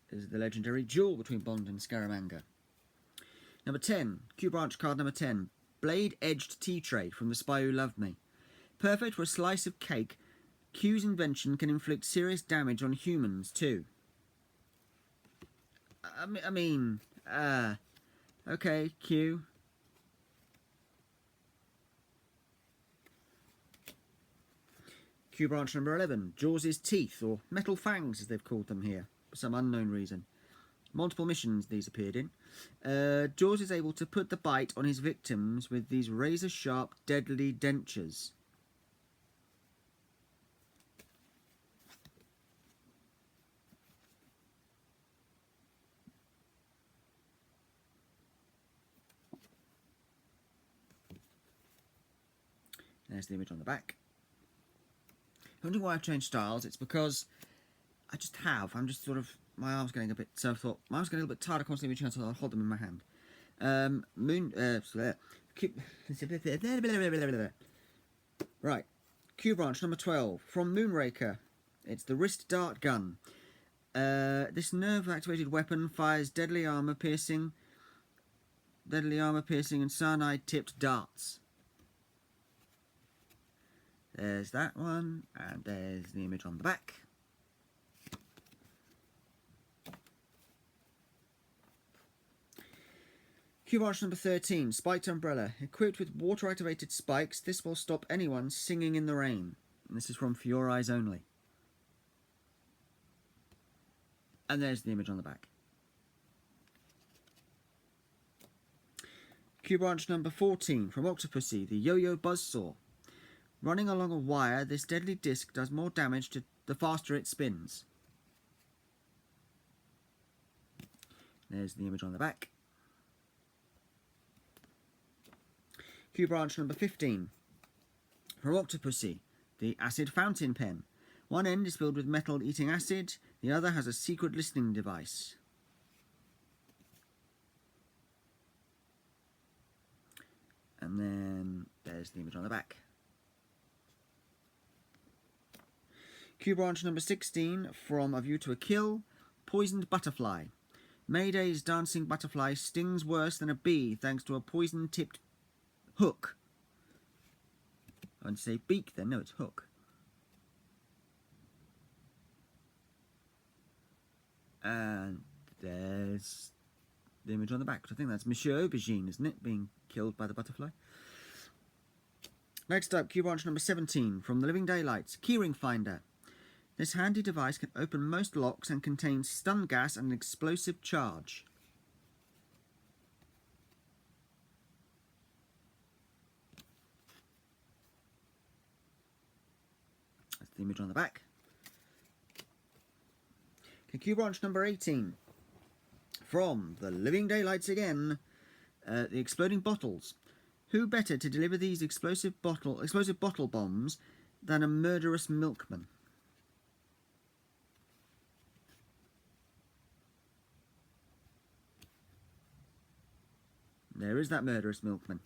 is the legendary duel between Bond and Scaramanga. Number 10, Q branch card number 10, blade-edged tea tray from The Spy Who Loved Me. Perfect for a slice of cake, Q's invention can inflict serious damage on humans too. Okay, Q. Q branch number 11, Jaws' teeth, or metal fangs as they've called them here, for some unknown reason. Multiple missions these appeared in. Jaws is able to put the bite on his victims with these razor-sharp, deadly dentures. There's the image on the back. Wondering why I've changed styles? It's because I just have. I'm just sort of... My arm's getting a bit... So I thought... My arm's getting a little bit tired of constantly reaching out, so I'll hold them in my hand. Right. Q branch number 12. From Moonraker. It's the wrist dart gun. This nerve-activated weapon fires deadly armor-piercing and cyanide-tipped darts. There's that one, and there's the image on the back. Q branch number 13, Spiked Umbrella. Equipped with water-activated spikes, this will stop anyone singing in the rain. And this is from For Your Eyes Only. And there's the image on the back. Q branch number 14, from Octopussy, the Yo-Yo Buzzsaw. Running along a wire, this deadly disc does more damage the faster it spins. There's the image on the back. Q branch number 15. From Octopussy, the Acid Fountain Pen. One end is filled with metal eating acid, the other has a secret listening device. And then there's the image on the back. Q branch number 16, from A View to a Kill, Poisoned Butterfly. Mayday's dancing butterfly stings worse than a bee thanks to a poison-tipped hook. I want to say beak then, no, it's hook. And there's the image on the back. I think that's Monsieur Aubergine, isn't it, being killed by the butterfly. Next up, Q branch number 17, from The Living Daylights, Keyring Finder. This handy device can open most locks and contains stun gas and an explosive charge. That's the image on the back. Okay, Q branch number 18. From The Living Daylights again, the Exploding Bottles. Who better to deliver these explosive bottle bombs than a murderous milkman? There is that murderous milkman.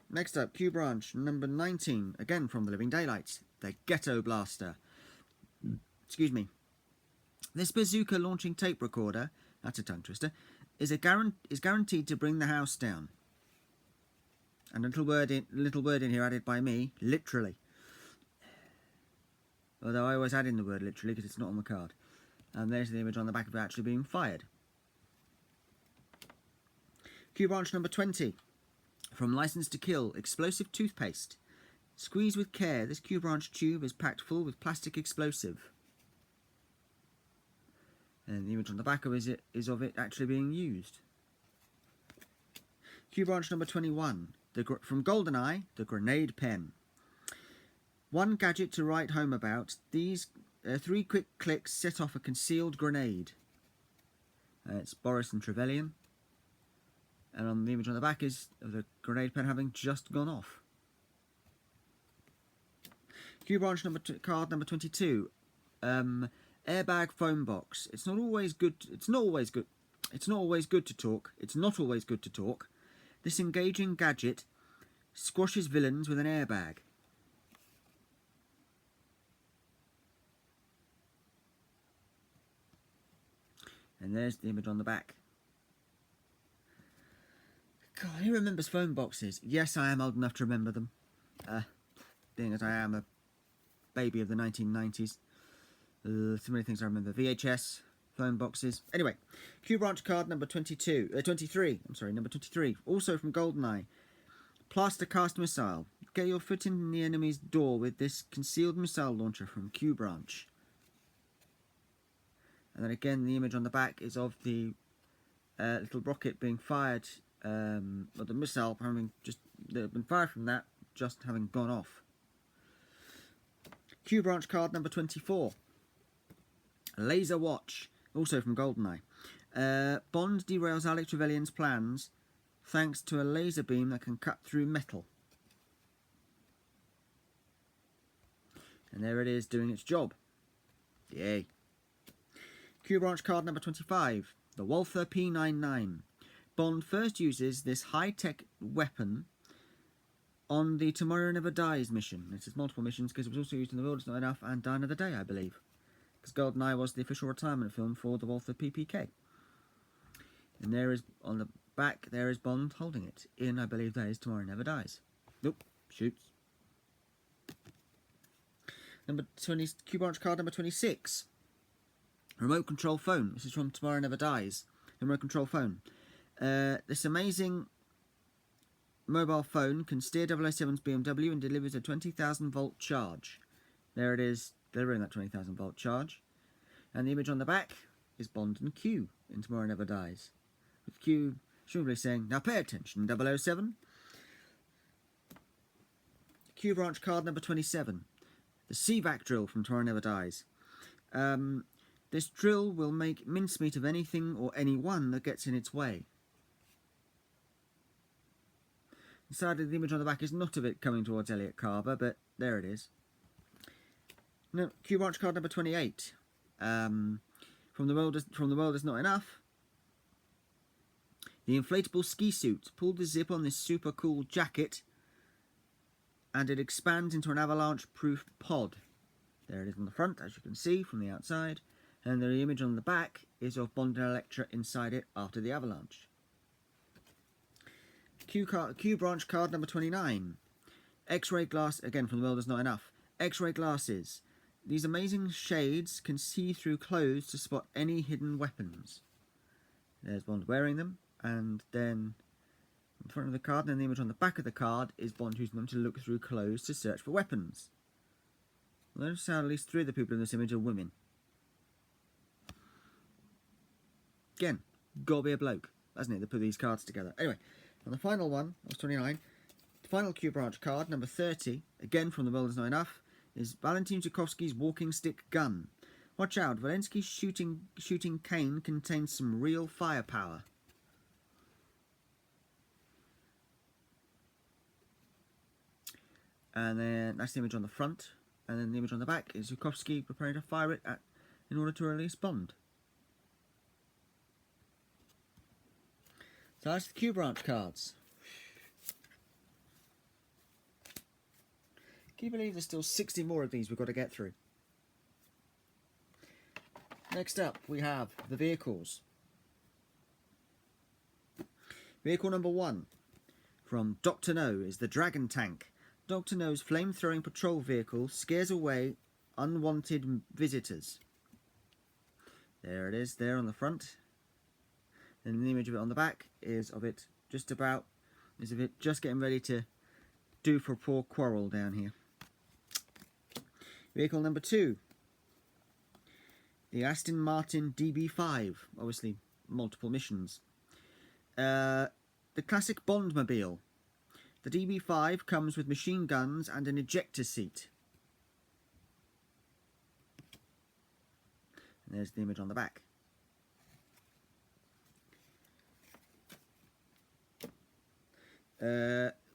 Next up, Q Branch number 19, again from the Living Daylights, the Ghetto Blaster. Excuse me. This bazooka launching tape recorder, that's a tongue twister, is guaranteed to bring the house down. And a little word in here added by me, literally. Although I always add in the word literally because it's not on the card. And there's the image on the back of it actually being fired. Q Branch number 20. From License to Kill, explosive toothpaste. Squeeze with care. This Q Branch tube is packed full with plastic explosive. And the image on the back of it is of it actually being used. Q Branch number 21. From GoldenEye, the Grenade Pen. One gadget to write home about. These 3 quick clicks set off a concealed grenade. It's Boris and Trevelyan. And on the image on the back is of the grenade pen having just gone off. Q Branch card number 22. Airbag phone box. It's not always good to talk. This engaging gadget squashes villains with an airbag. And there's the image on the back. God, who remembers phone boxes? Yes, I am old enough to remember them. Being as I am a baby of the 1990s. So many things I remember. VHS, phone boxes. Anyway, Q Branch card number 23. Number 23. Also from GoldenEye. Plaster cast missile. Get your foot in the enemy's door with this concealed missile launcher from Q Branch. And then again, the image on the back is of the little rocket being fired, or the missile having just been fired from that, just having gone off. Q Branch card number 24. Laser watch, also from GoldenEye. Bond derails Alec Trevelyan's plans thanks to a laser beam that can cut through metal. And there it is doing its job. Yay. Q Branch card number 25. The Walther P99. Bond first uses this high-tech weapon on the Tomorrow Never Dies mission. This is multiple missions because it was also used in The World Is Not Enough and Die Another Day, I believe. Because GoldenEye was the official retirement film for the Walther PPK. And there is, on the back, there is Bond holding it. In, I believe, that is Tomorrow Never Dies. Nope, shoots. Number 20, Q Branch card number 26. Remote control phone. This is from Tomorrow Never Dies. The remote control phone. This amazing mobile phone can steer 007's BMW and delivers a 20,000 volt charge. There it is, delivering that 20,000 volt charge. And the image on the back is Bond and Q in Tomorrow Never Dies. With Q presumably saying, "Now pay attention, 007. Q Branch card number 27. The CVAC drill from Tomorrow Never Dies. This drill will make mincemeat of anything or anyone that gets in its way. Sadly, the image on the back is not of it coming towards Elliot Carver, but there it is. No, Q Branch card number 28. From the world is not enough. The inflatable ski suit. Pull the zip on this super cool jacket, and it expands into an avalanche-proof pod. There it is on the front, as you can see from the outside. And the image on the back is of Bond and Elektra inside it after the avalanche. Q Branch card number 29. X-ray glass, again from The World Is Not Enough. X-ray glasses. These amazing shades can see through clothes to spot any hidden weapons. There's Bond wearing them, and then in front of the card, and then the image on the back of the card is Bond using them to look through clothes to search for weapons. Notice how at least 3 of the people in this image are women. Again, gotta be a bloke, hasn't it, that put these cards together. Anyway, and the final one, that was 29, the final Q Branch card, number 30, again from The World Is Not Enough, is Valentin Zukovsky's walking stick gun. Watch out, Valensky's shooting cane contains some real firepower. And then that's the image on the front, and then the image on the back is Zukovsky preparing to fire it in order to release Bond. So that's the Q branch cards. Can you believe there's still 60 more of these we've got to get through? Next up, we have the vehicles. Vehicle number 1 from Dr. No is the Dragon Tank. Dr. No's flame-throwing patrol vehicle scares away unwanted visitors. There it is, there on the front. And the image of it on the back is of it just getting ready to do for poor Quarrel down here. Vehicle number 2. The Aston Martin DB5. Obviously, multiple missions. The classic Bondmobile. The DB5 comes with machine guns and an ejector seat. And there's the image on the back.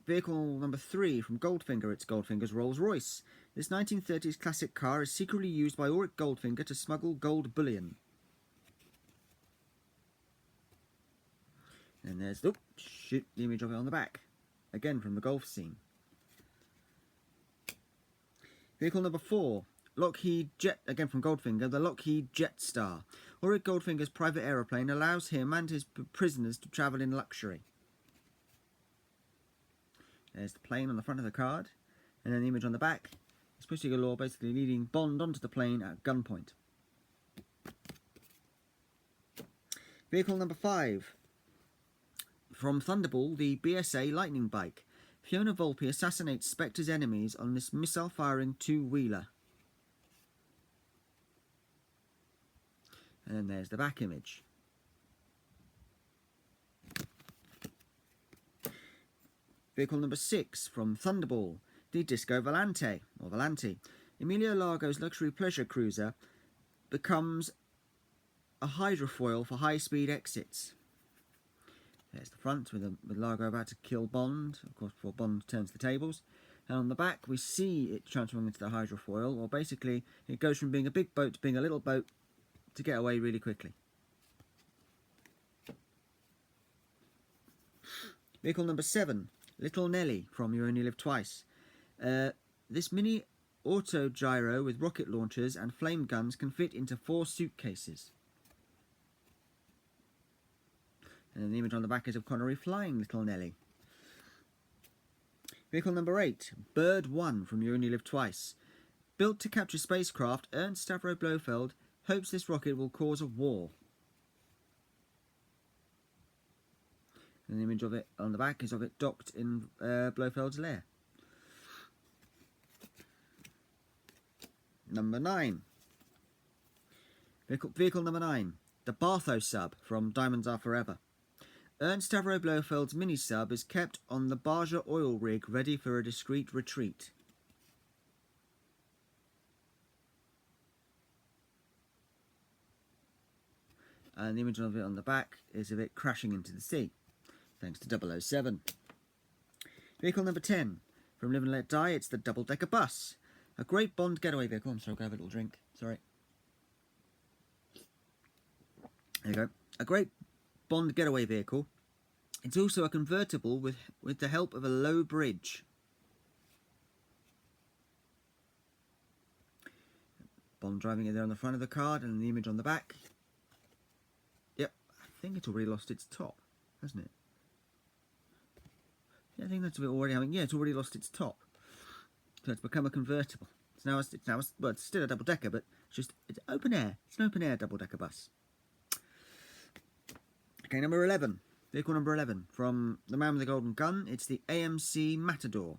Vehicle number 3 from Goldfinger. It's Goldfinger's Rolls-Royce. This 1930s classic car is secretly used by Auric Goldfinger to smuggle gold bullion. And there's the image of it on the back. Again from the golf scene. Vehicle number 4. Lockheed Jet, again from Goldfinger, the Lockheed Jetstar. Auric Goldfinger's private aeroplane allows him and his prisoners to travel in luxury. There's the plane on the front of the card, and then the image on the back is Pussy Galore basically leading Bond onto the plane at gunpoint. Vehicle number 5. From Thunderball, the BSA Lightning Bike. Fiona Volpe assassinates Spectre's enemies on this missile-firing two-wheeler. And then there's the back image. Vehicle number 6 from Thunderball, the Disco Volante, or Volante. Emilio Largo's luxury pleasure cruiser becomes a hydrofoil for high-speed exits. There's the front with Largo about to kill Bond, of course, before Bond turns the tables. And on the back, we see it transforming into the hydrofoil, or basically, it goes from being a big boat to being a little boat to get away really quickly. Vehicle number 7, Little Nelly from You Only Live Twice. This mini auto gyro with rocket launchers and flame guns can fit into 4 suitcases. And then the image on the back is of Connery flying Little Nelly. Vehicle number 8, Bird 1 from You Only Live Twice. Built to capture spacecraft, Ernst Stavro Blofeld hopes this rocket will cause a war. And the image of it on the back is of it docked in Blofeld's lair. Number 9. Vehicle number 9. The Bartho sub from Diamonds Are Forever. Ernst Stavro Blofeld's mini-sub is kept on the Barja oil rig ready for a discreet retreat. And the image of it on the back is of it crashing into the sea, thanks to 007. Vehicle number 10. From Live and Let Die, it's the double-decker bus. A great Bond getaway vehicle. I'm sorry, I'll go have a little drink. Sorry. There you go. A great Bond getaway vehicle. It's also a convertible with the help of a low bridge. Bond driving it there on the front of the card, and the image on the back. Yep, I think it's already lost its top, hasn't it? Yeah, I think that's a bit already having. Yeah, it's already lost its top, so it's become a convertible. Well, it's still a double decker, but it's open air. It's an open air double decker bus. Okay, number 11. Vehicle number 11 from The Man with the Golden Gun. It's the AMC Matador.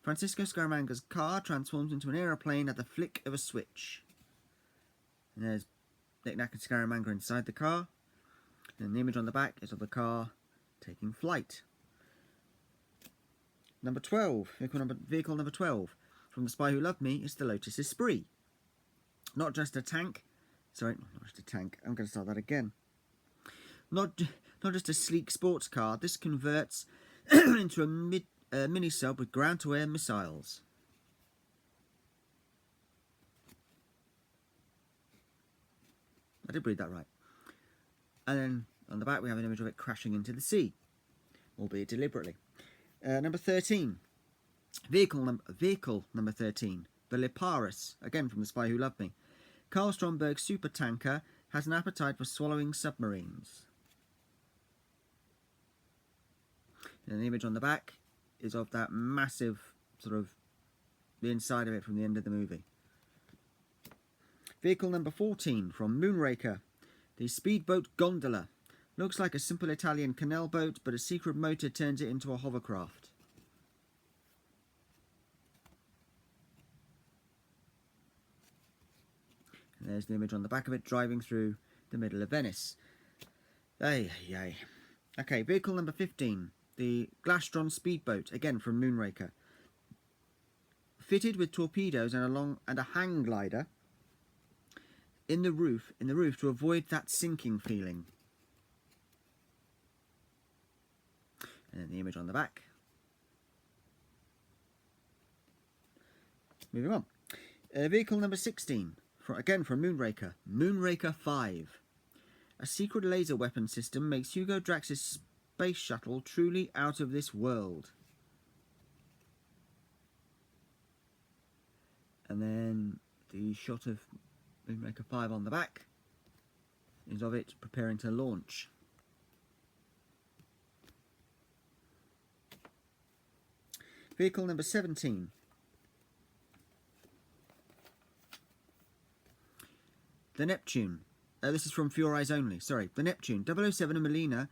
Francisco Scaramanga's car transforms into an aeroplane at the flick of a switch. And there's Nick Nack and Scaramanga inside the car. And the image on the back is of the car taking flight. Number 12. Vehicle number 12. From The Spy Who Loved Me, it's the Lotus Esprit. Not just a tank. Sorry, not just a tank. I'm going to start that again. Not just a sleek sports car. This converts into a mini sub with ground-to-air missiles. I did read that right. And then on the back we have an image of it crashing into the sea. albeit deliberately. Number 13. Vehicle number 13. The Liparis, again from The Spy Who Loved Me. Carl Stromberg's supertanker has an appetite for swallowing submarines. And the image on the back is of that massive sort of the inside of it from the end of the movie. Vehicle number 14 from Moonraker. The speedboat Gondola. Looks like a simple Italian canal boat, but a secret motor turns it into a hovercraft. And there's the image on the back of it driving through the middle of Venice. Ay. Okay, vehicle number 15. The Glastron speedboat, again from Moonraker. Fitted with torpedoes and a hang glider in the roof to avoid that sinking feeling. And then the image on the back. Moving on. Vehicle number 16, again from Moonraker. Moonraker 5. A secret laser weapon system makes Hugo Drax's space shuttle truly out of this world. And then the shot of Moonraker 5 on the back is of it preparing to launch. Vehicle number 17. The Neptune. This is from For Eyes Only. Sorry, the Neptune. 007 and Melina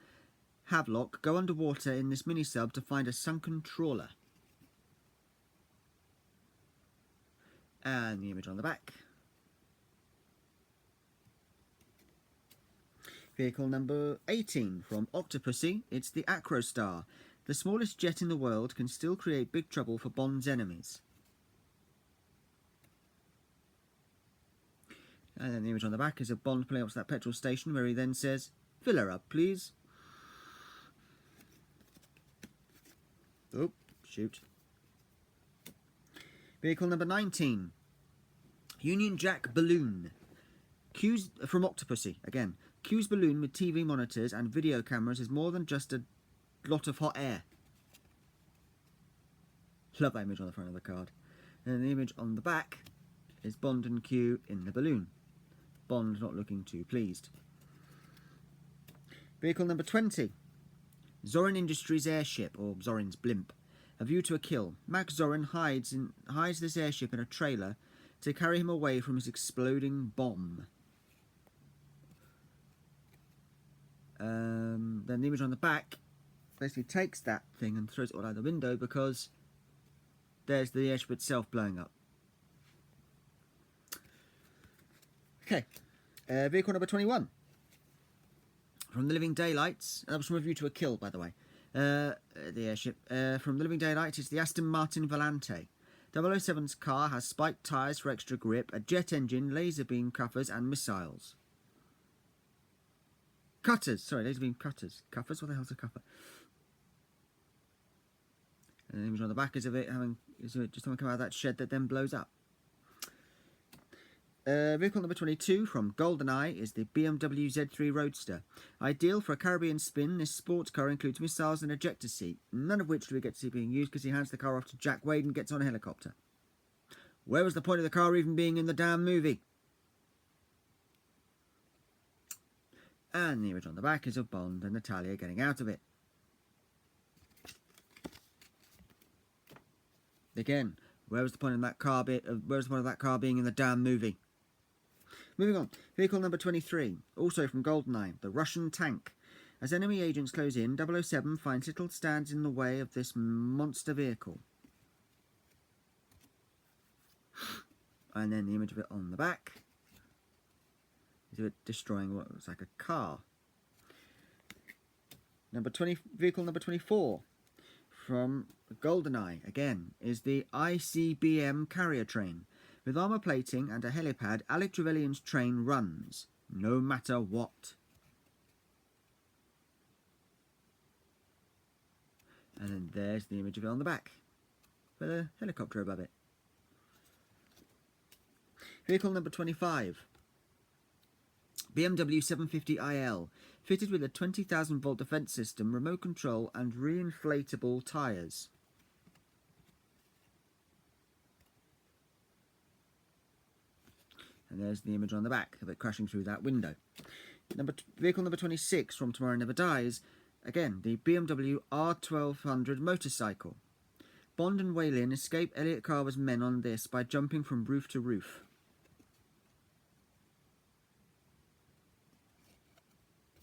Havelock go underwater in this mini-sub to find a sunken trawler. And the image on the back. Vehicle number 18 from Octopussy. It's the Acrostar. The smallest jet in the world can still create big trouble for Bond's enemies. And then the image on the back is of Bond pulling up to that petrol station where he then says, "Fill her up, please." Oh, shoot. Vehicle number 19. Union Jack balloon. Q's from Octopussy, again. Q's balloon with TV monitors and video cameras is more than just a lot of hot air. Love that image on the front of the card. And the image on the back is Bond and Q in the balloon. Bond not looking too pleased. Vehicle number 20. Zorin Industries airship, or Zorin's blimp. A view to a kill. Max Zorin hides this airship in a trailer to carry him away from his exploding bomb. Then the image on the back basically takes that thing and throws it all out the window because there's the airship itself blowing up. Okay, vehicle number 21. From the Living Daylights, that was from A View to a Kill, by the way. The airship. From the Living Daylights, it's the Aston Martin Volante. 007's car has spiked tyres for extra grip, a jet engine, laser beam cuffers, and missiles. Cutters, sorry, laser beam cutters. Cuffers? What the hell's a cuffer? And the image on the back is of it just having come out of that shed that then blows up. Vehicle number 22 from GoldenEye is the BMW Z3 Roadster. Ideal for a Caribbean spin, this sports car includes missiles and ejector seat, none of which do we get to see being used because he hands the car off to Jack Wade and gets on a helicopter. Where was the point of the car even being in the damn movie? And the image on the back is of Bond and Natalia getting out of it. Again, where was the point of that car being in the damn movie? Moving on, vehicle number 23, also from GoldenEye, the Russian tank. As enemy agents close in, 007 finds little stands in the way of this monster vehicle. And then the image of it on the back is of it destroying what looks like a car. Vehicle number 24 from GoldenEye, again, is the ICBM carrier train. With armour plating and a helipad, Alec Trevelyan's train runs, no matter what. And then there's the image of it on the back, with a helicopter above it. Vehicle number 25. BMW 750iL, fitted with a 20,000 volt defense system, remote control and reinflatable tyres. And there's the image on the back of it crashing through that window. Vehicle number 26 from Tomorrow Never Dies. Again, the BMW R1200 motorcycle. Bond and Wei-Lin escape Elliot Carver's men on this by jumping from roof to roof.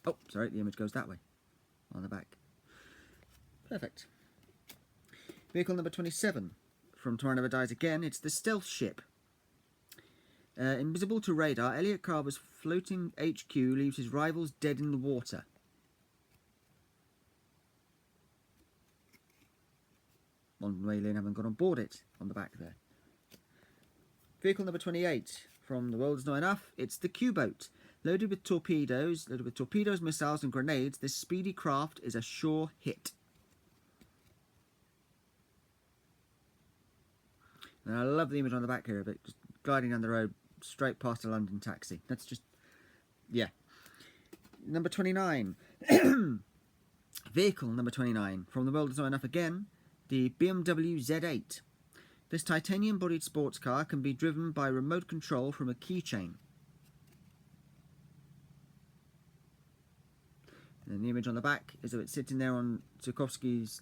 Oh, sorry, the image goes that way, on the back. Perfect. Vehicle number 27 from Tomorrow Never Dies again. It's the stealth ship. Invisible to radar, Elliot Carver's floating HQ leaves his rivals dead in the water. Bond and Wei-Lin haven't got on board it on the back there. Vehicle number 28 from The World Is Not Enough. It's the Q-boat. Loaded with torpedoes, missiles and grenades, this speedy craft is a sure hit. And I love the image on the back here of it, just gliding down the road straight past a London taxi. That's just, yeah. Number 29. Vehicle number 29 from The World Is Not Enough again. The BMW Z8. This titanium-bodied sports car can be driven by remote control from a keychain. And then the image on the back is of it sitting there on Zukovsky's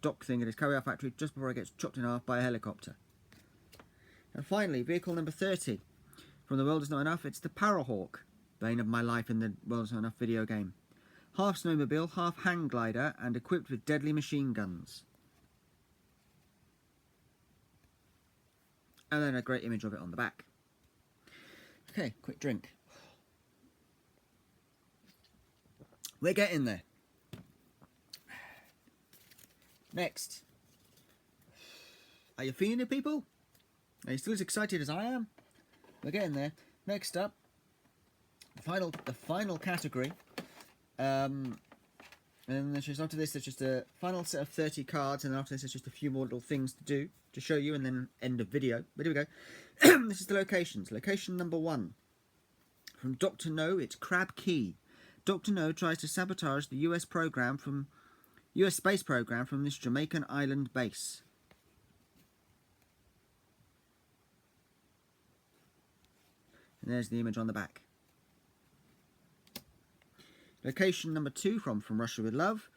dock thing at his carrier factory just before it gets chopped in half by a helicopter. And finally, vehicle number 30 from The World Is Not Enough. It's the Parahawk, bane of my life in the World Is Not Enough video game. Half snowmobile, half hang glider, and equipped with deadly machine guns. And then a great image of it on the back. Okay, quick drink. We're getting there. Next. Are you feeling it, people? Are you still as excited as I am? We're getting there. Next up, the final category. And then there's just, after this, there's just a final set of 30 cards, and then after this, there's just a few more little things to do to show you, and then end of video. But here we go. This is the locations. Location number 1. From Dr. No, it's Crab Key. Dr. No tries to sabotage the US space program from this Jamaican island base. And there's the image on the back. Location number 2 from Russia with Love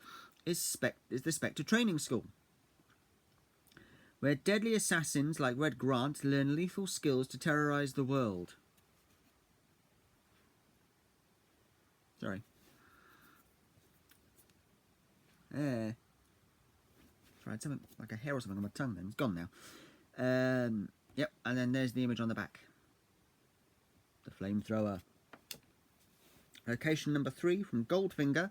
is the Spectre Training School, where deadly assassins like Red Grant learn lethal skills to terrorize the world. Sorry. Tried something like a hair or something on my tongue then. It's gone now. Yep, and then there's the image on the back. The flamethrower. Location number 3 from Goldfinger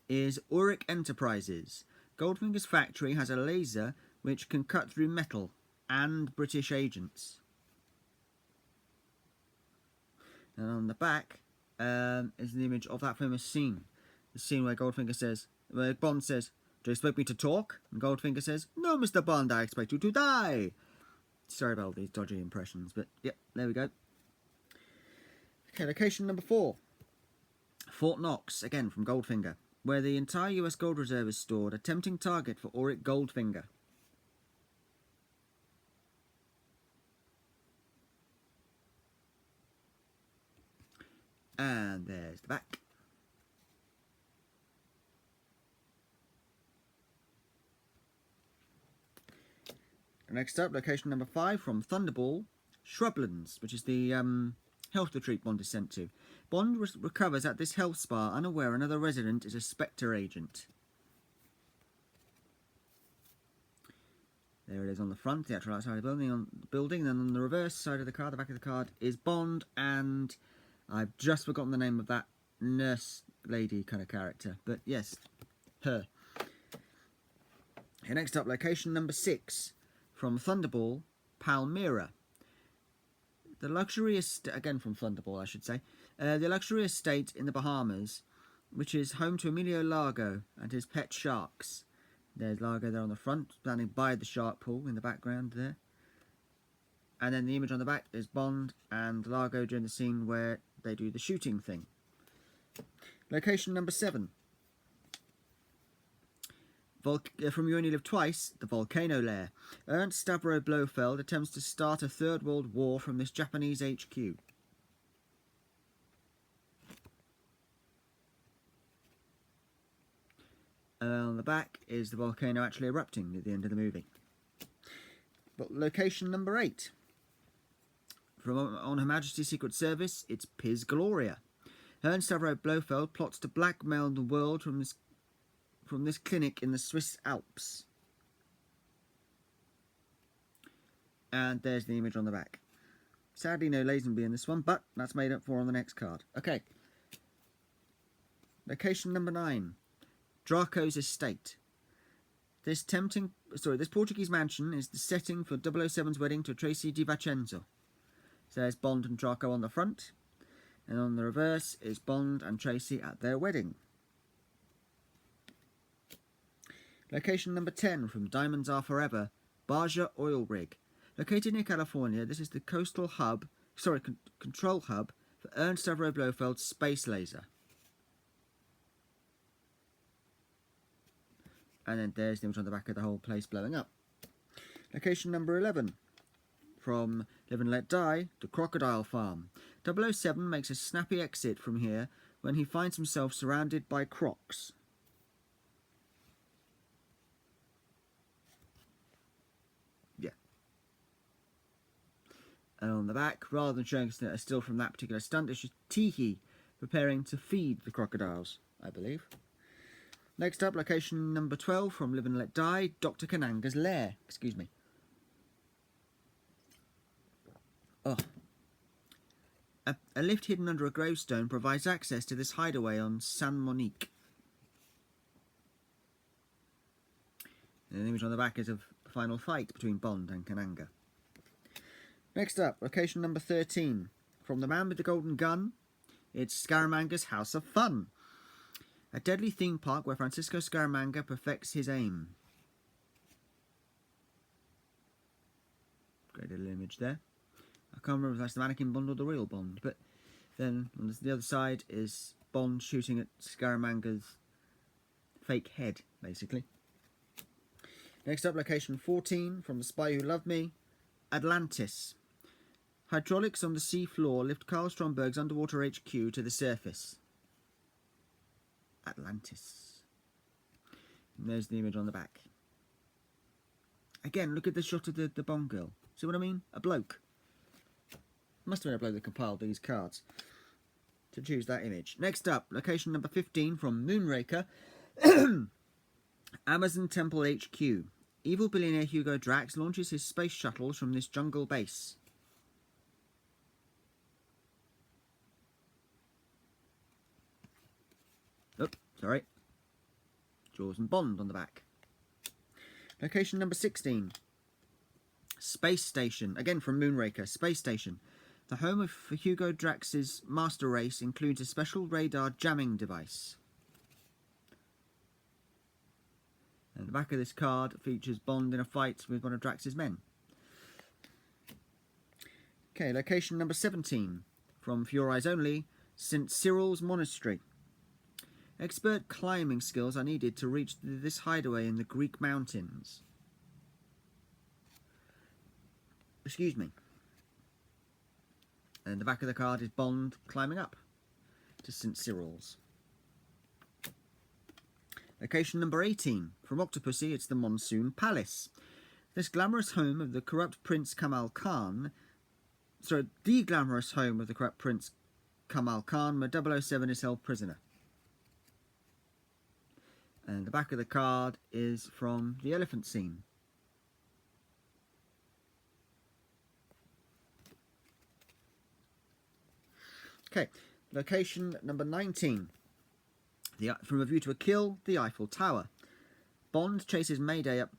is Auric Enterprises. Goldfinger's factory has a laser which can cut through metal and British agents. And on the back is the image of that famous scene. The scene where where Bond says, "Do you expect me to talk?" And Goldfinger says, "No, Mr. Bond, I expect you to die." Sorry about all these dodgy impressions, but yep, there we go. Okay, location number 4. Fort Knox, again from Goldfinger, where the entire US gold reserve is stored, a tempting target for Auric Goldfinger. And there's the back. Next up, location number 5 from Thunderball, Shrublands, which is the health retreat Bond is sent to. Bond recovers at this health spa, unaware another resident is a Spectre agent. There it is on the front, the actual outside of the building, and then on the reverse side of the card, the back of the card, is Bond, and I've just forgotten the name of that nurse lady kind of character, but yes, her. Okay, next up, location number 6 from Thunderball, Palmyra. The luxury estate, again from Thunderball I should say, the luxury estate in the Bahamas, which is home to Emilio Largo and his pet sharks. There's Largo there on the front, standing by the shark pool in the background there. And then the image on the back is Bond and Largo during the scene where they do the shooting thing. Location number 7. From You Only Live Twice, the volcano lair. Ernst Stavro Blofeld attempts to start a Third World War from this Japanese HQ. On the back is the volcano actually erupting at the end of the movie. But location number 8. From On Her Majesty's Secret Service, it's Piz Gloria. Ernst Stavro Blofeld plots to blackmail the world from this clinic in the Swiss Alps. And there's the image on the back. Sadly, no Lazenby in this one, but that's made up for on the next card. Okay. Location number 9. Draco's estate. This Portuguese mansion is the setting for 007's wedding to Tracy Di Vincenzo. So there's Bond and Draco on the front, and on the reverse is Bond and Tracy at their wedding. Location number 10 from Diamonds Are Forever, Baja Oil Rig. Located near California, this is the control hub for Ernst Stavro Blofeld's space laser. And then there's the image on the back of the whole place blowing up. Location number 11. From Live and Let Die, the Crocodile Farm. 007 makes a snappy exit from here when he finds himself surrounded by crocs. Yeah. And on the back, rather than showing a still from that particular stunt, it's just Teehee preparing to feed the crocodiles, I believe. Next up, location number 12 from Live and Let Die, Dr. Kananga's lair. Excuse me. Oh. A lift hidden under a gravestone provides access to this hideaway on San Monique. And the image on the back is of the final fight between Bond and Kananga. Next up, location number 13. From The Man with the Golden Gun, it's Scaramanga's House of Fun. A deadly theme park where Francisco Scaramanga perfects his aim. Great little image there. I can't remember if that's the mannequin Bond or the real Bond, but then on the other side is Bond shooting at Scaramanga's fake head, basically. Next up, location 14 from The Spy Who Loved Me, Atlantis. Hydraulics on the sea floor lift Karl Stromberg's underwater HQ to the surface. Atlantis. And there's the image on the back. Again, look at the shot of the Bond girl. See what I mean? A bloke. Must have been a bloke that compiled these cards to choose that image. Next up, location number 15 from Moonraker, Amazon Temple HQ. Evil billionaire Hugo Drax launches his space shuttles from this jungle base. Oh, sorry. Jaws and Bond on the back. Location number 16. Space Station. Again from Moonraker. Space Station. The home of Hugo Drax's master race includes a special radar jamming device. And the back of this card features Bond in a fight with one of Drax's men. Okay, location number 17. From For Your Eyes Only, St. Cyril's Monastery. Expert climbing skills are needed to reach this hideaway in the Greek mountains. Excuse me. And the back of the card is Bond climbing up to St. Cyril's. Location number 18. From Octopussy, it's the Monsoon Palace. This glamorous home of the corrupt Prince Kamal Khan... Sorry, the glamorous home of the corrupt Prince Kamal Khan, where 007 is held prisoner. And the back of the card is from the elephant scene. Okay, location number 19. From A View to a Kill, the Eiffel Tower. Bond chases Mayday up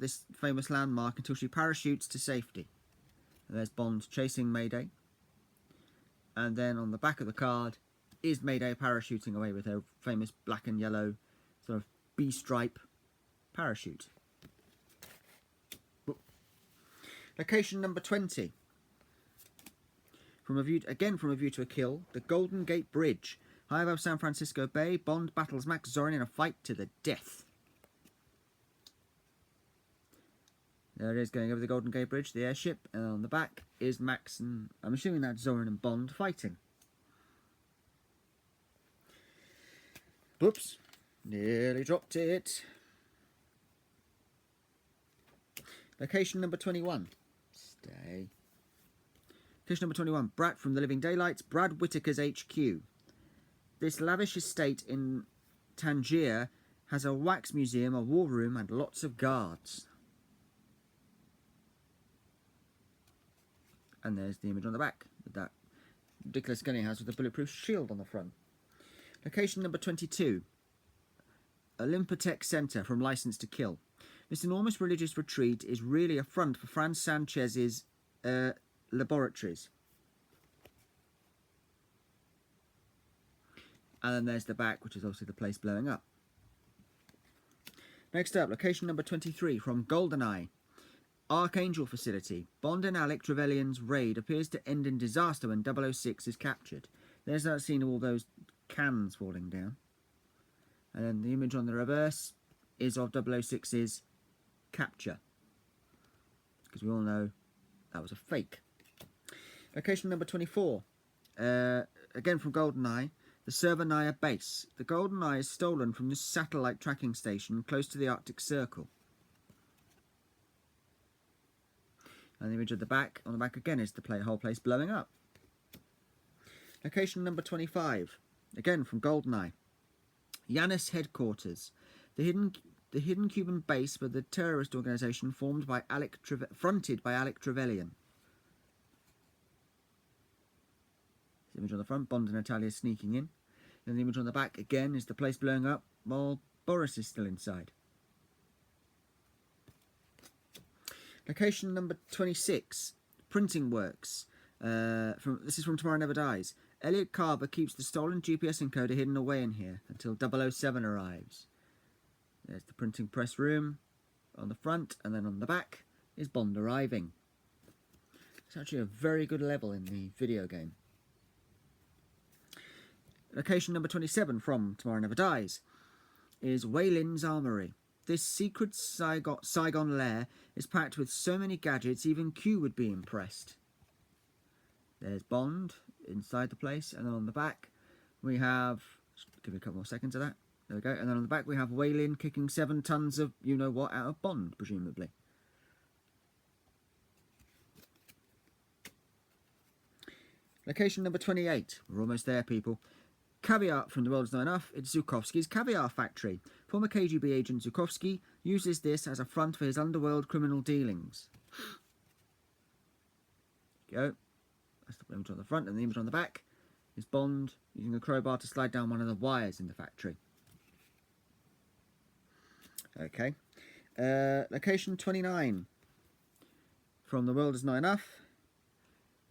this famous landmark until she parachutes to safety. And there's Bond chasing Mayday. And then on the back of the card is Mayday parachuting away with her famous black and yellow sort of B-stripe parachute. Location number 20. from a view to a kill, the Golden Gate Bridge. High above San Francisco Bay, Bond battles Max Zorin in a fight to the death. There it is, going over the Golden Gate Bridge, the airship, and on the back is Max and, I'm assuming that's Zorin and Bond fighting. Whoops, nearly dropped it. Location number 21. Stay. Location number 21. Brat from the Living Daylights, Brad Whitaker's HQ. This lavish estate in Tangier has a wax museum, a war room, and lots of guards. And there's the image on the back with that ridiculous gunning house with a bulletproof shield on the front. Location number 22. Olympotech Center from License to Kill. This enormous religious retreat is really a front for Franz Sanchez's laboratories. And then there's the back, which is obviously the place blowing up. Next up, location number 23 from GoldenEye. Archangel facility. Bond and Alec Trevelyan's raid appears to end in disaster when 006 is captured. There's that scene of all those cans falling down. And then the image on the reverse is of 006's capture. Because we all know that was a fake. Location number 24. Again from GoldenEye. The Cervanaya base. The GoldenEye is stolen from this satellite tracking station close to the Arctic Circle. And the image of the back, on the back again, is the whole place blowing up. Location number 25, again from GoldenEye. Yanis headquarters. The hidden Cuban base for the terrorist organisation fronted by Alec Trevelyan. The image on the front, Bond and Natalia sneaking in. And the image on the back, again, is the place blowing up while Boris is still inside. Location number 26, printing works. This is from Tomorrow Never Dies. Elliot Carver keeps the stolen GPS encoder hidden away in here until 007 arrives. There's the printing press room on the front, and then on the back is Bond arriving. It's actually a very good level in the video game. Location number 27 from Tomorrow Never Dies is Wei Lin's armory. This secret Saigon lair is packed with so many gadgets, even Q would be impressed. There's Bond inside the place, and then on the back we have, give me a couple more seconds of that, there we go, and then on the back we have Wei Lin kicking 7 tons of you-know-what out of Bond, presumably. Location number 28, we're almost there, people. Caviar from The World Is Not Enough, it's Zukovsky's Caviar Factory. Former KGB agent Zukovsky uses this as a front for his underworld criminal dealings. There you go. That's the image on the front, and the image on the back is Bond using a crowbar to slide down one of the wires in the factory. Okay. Location 29 from The World Is Not Enough.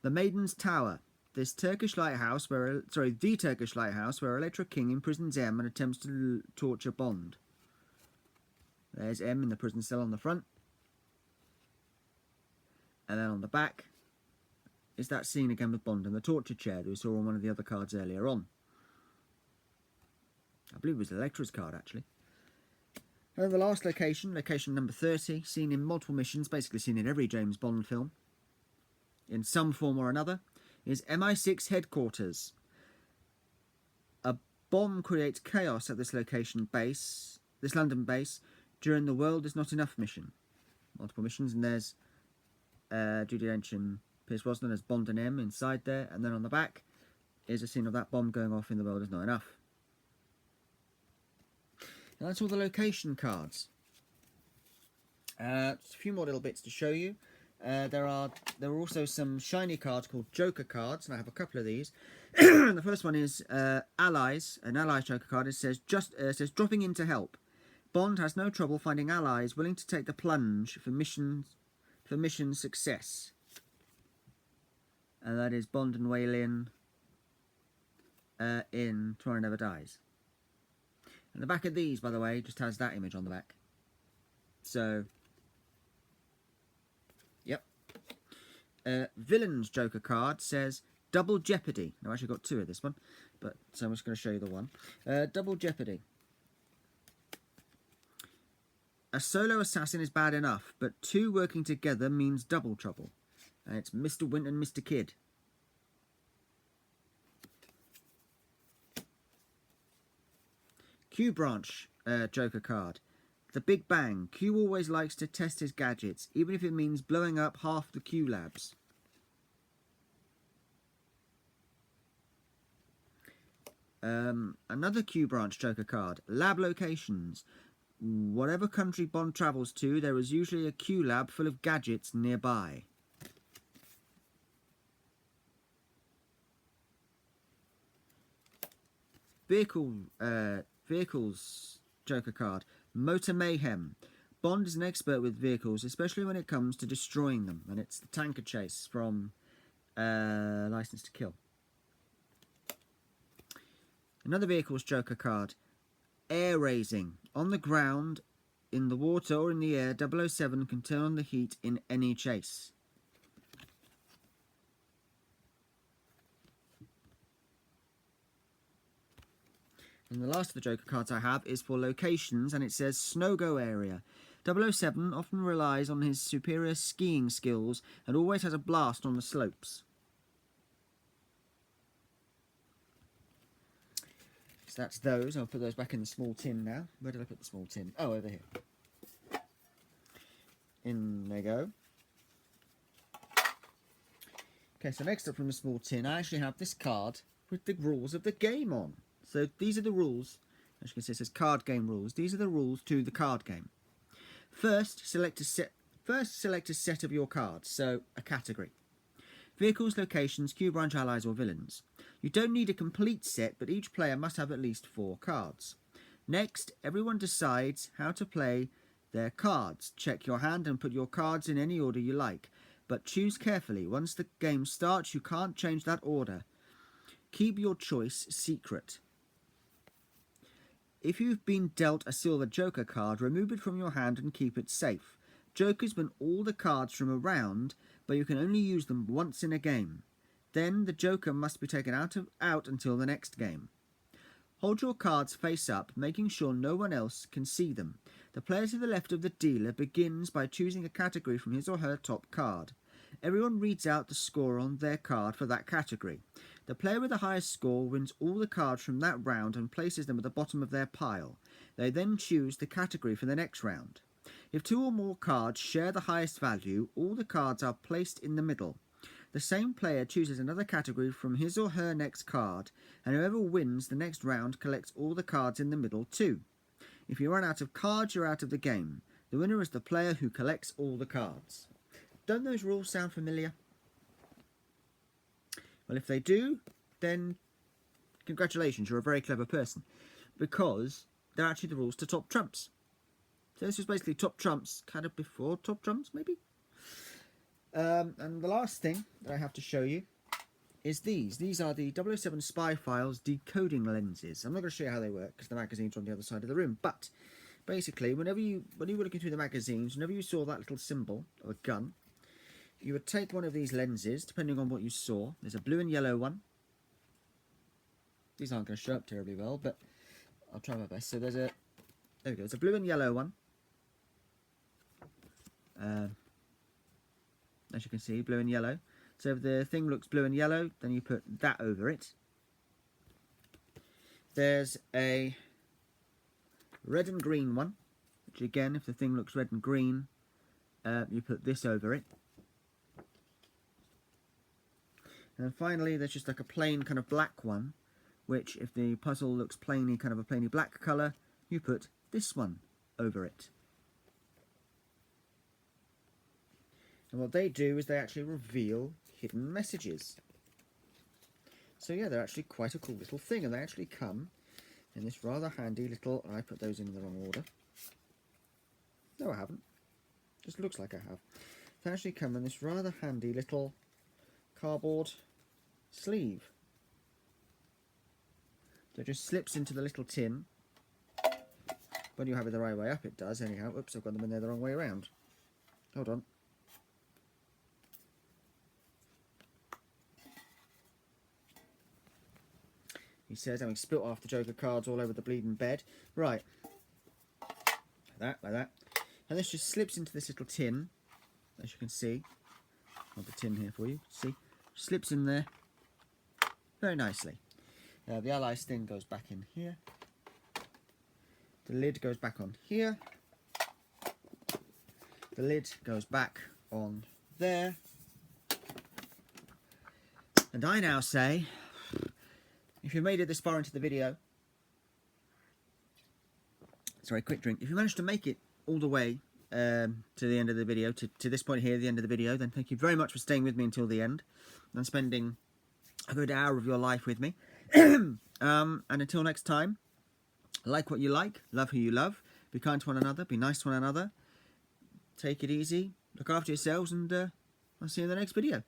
The Maiden's Tower. The Turkish lighthouse where Electra King imprisons M and attempts to torture Bond. There's M in the prison cell on the front. And then on the back is that scene again with Bond in the torture chair that we saw on one of the other cards earlier on. I believe it was Electra's card, actually. And then the last location, location number 30, seen in multiple missions, basically seen in every James Bond film, in some form or another, is MI6 headquarters. A bomb creates chaos at this London base, during the World Is Not Enough mission. Multiple missions, and there's Judi Dench and Pierce Brosnan as Bond and M inside there, and then on the back is a scene of that bomb going off in The World Is Not Enough. And that's all the location cards. Just a few more little bits to show you. There are also some shiny cards called Joker cards, and I have a couple of these. The first one is Allies, an Allies Joker card. It says says dropping in to help. Bond has no trouble finding allies willing to take the plunge for mission success. And that is Bond and Wei Lin in Tomorrow Never Dies. And the back of these, by the way, just has that image on the back. So, yep. Villain's Joker card says, Double Jeopardy. I've actually got two of this one, but so I'm just going to show you the one. Double Jeopardy. A solo assassin is bad enough, but two working together means double trouble. And it's Mr. Wint and Mr. Kidd. Q Branch Joker card. The Big Bang. Q always likes to test his gadgets, even if it means blowing up half the Q labs. Another Q Branch Joker card. Lab locations. Whatever country Bond travels to, there is usually a Q lab full of gadgets nearby. Vehicles Joker card. Motor Mayhem. Bond is an expert with vehicles, especially when it comes to destroying them, and it's the tanker chase from License to Kill. Another Vehicles Joker card. Air Raising. On the ground, in the water or in the air, 007 can turn on the heat in any chase. And the last of the Joker cards I have is for locations, and it says Snow-Go area. 007 often relies on his superior skiing skills and always has a blast on the slopes. So that's those. I'll put those back in the small tin now. Where did I put the small tin? Oh, over here. In they go. Okay, so next up from the small tin, I actually have this card with the rules of the game on. So these are the rules. As you can see, it says card game rules. These are the rules to the card game. First, select a set of your cards, so a category. Vehicles, locations, Q Branch allies or villains. You don't need a complete set, but each player must have at least 4 cards. Next, everyone decides how to play their cards. Check your hand and put your cards in any order you like, but choose carefully. Once the game starts, you can't change that order. Keep your choice secret. If you've been dealt a silver Joker card, remove it from your hand and keep it safe. Jokers win all the cards from a round, but you can only use them once in a game. Then the Joker must be taken out until the next game. Hold your cards face up, making sure no one else can see them. The player to the left of the dealer begins by choosing a category from his or her top card. Everyone reads out the score on their card for that category. The player with the highest score wins all the cards from that round and places them at the bottom of their pile. They then choose the category for the next round. If 2 or more cards share the highest value, all the cards are placed in the middle. The same player chooses another category from his or her next card, and whoever wins the next round collects all the cards in the middle too. If you run out of cards, you're out of the game. The winner is the player who collects all the cards. Don't those rules sound familiar? Well, if they do, then congratulations, you're a very clever person, because they're actually the rules to Top Trumps. So this was basically Top Trumps, kind of before Top Trumps, maybe? And the last thing that I have to show you is these. These are the 007 Spy Files decoding lenses. I'm not going to show you how they work, because the magazines are on the other side of the room, but basically, when you were looking through the magazines, whenever you saw that little symbol of a gun, you would take one of these lenses, depending on what you saw. There's a blue and yellow one. These aren't going to show up terribly well, but I'll try my best. So there we go, there's a blue and yellow one. As you can see, blue and yellow. So if the thing looks blue and yellow, then you put that over it. There's a red and green one, which again, if the thing looks red and green, you put this over it. And finally, there's just like a plain kind of black one, which if the puzzle looks plainly kind of a plainly black colour, you put this one over it. And what they do is they actually reveal hidden messages. So yeah, they're actually quite a cool little thing, and they actually come in this rather handy little... I put those in the wrong order. No, I haven't. Just looks like I have. They actually come in this rather handy little cardboard sleeve. So it just slips into the little tin. When you have it the right way up, it does anyhow. Oops, I've got them in there the wrong way around. Hold on. says, having spilt off the Joker cards all over the bleeding bed. Right. Like that. And this just slips into this little tin, as you can see. I'll have the tin here for you. See? Slips in there very nicely. The Allies thing goes back in here. The lid goes back on here. The lid goes back on there. And I now say, if you made it this far into the video, sorry, quick drink. If you managed to make it all the way to the end of the video, to this point here, the end of the video, then thank you very much for staying with me until the end and spending a good hour of your life with me. And until next time, like what you like, love who you love, be kind to one another, be nice to one another, take it easy, look after yourselves, and I'll see you in the next video.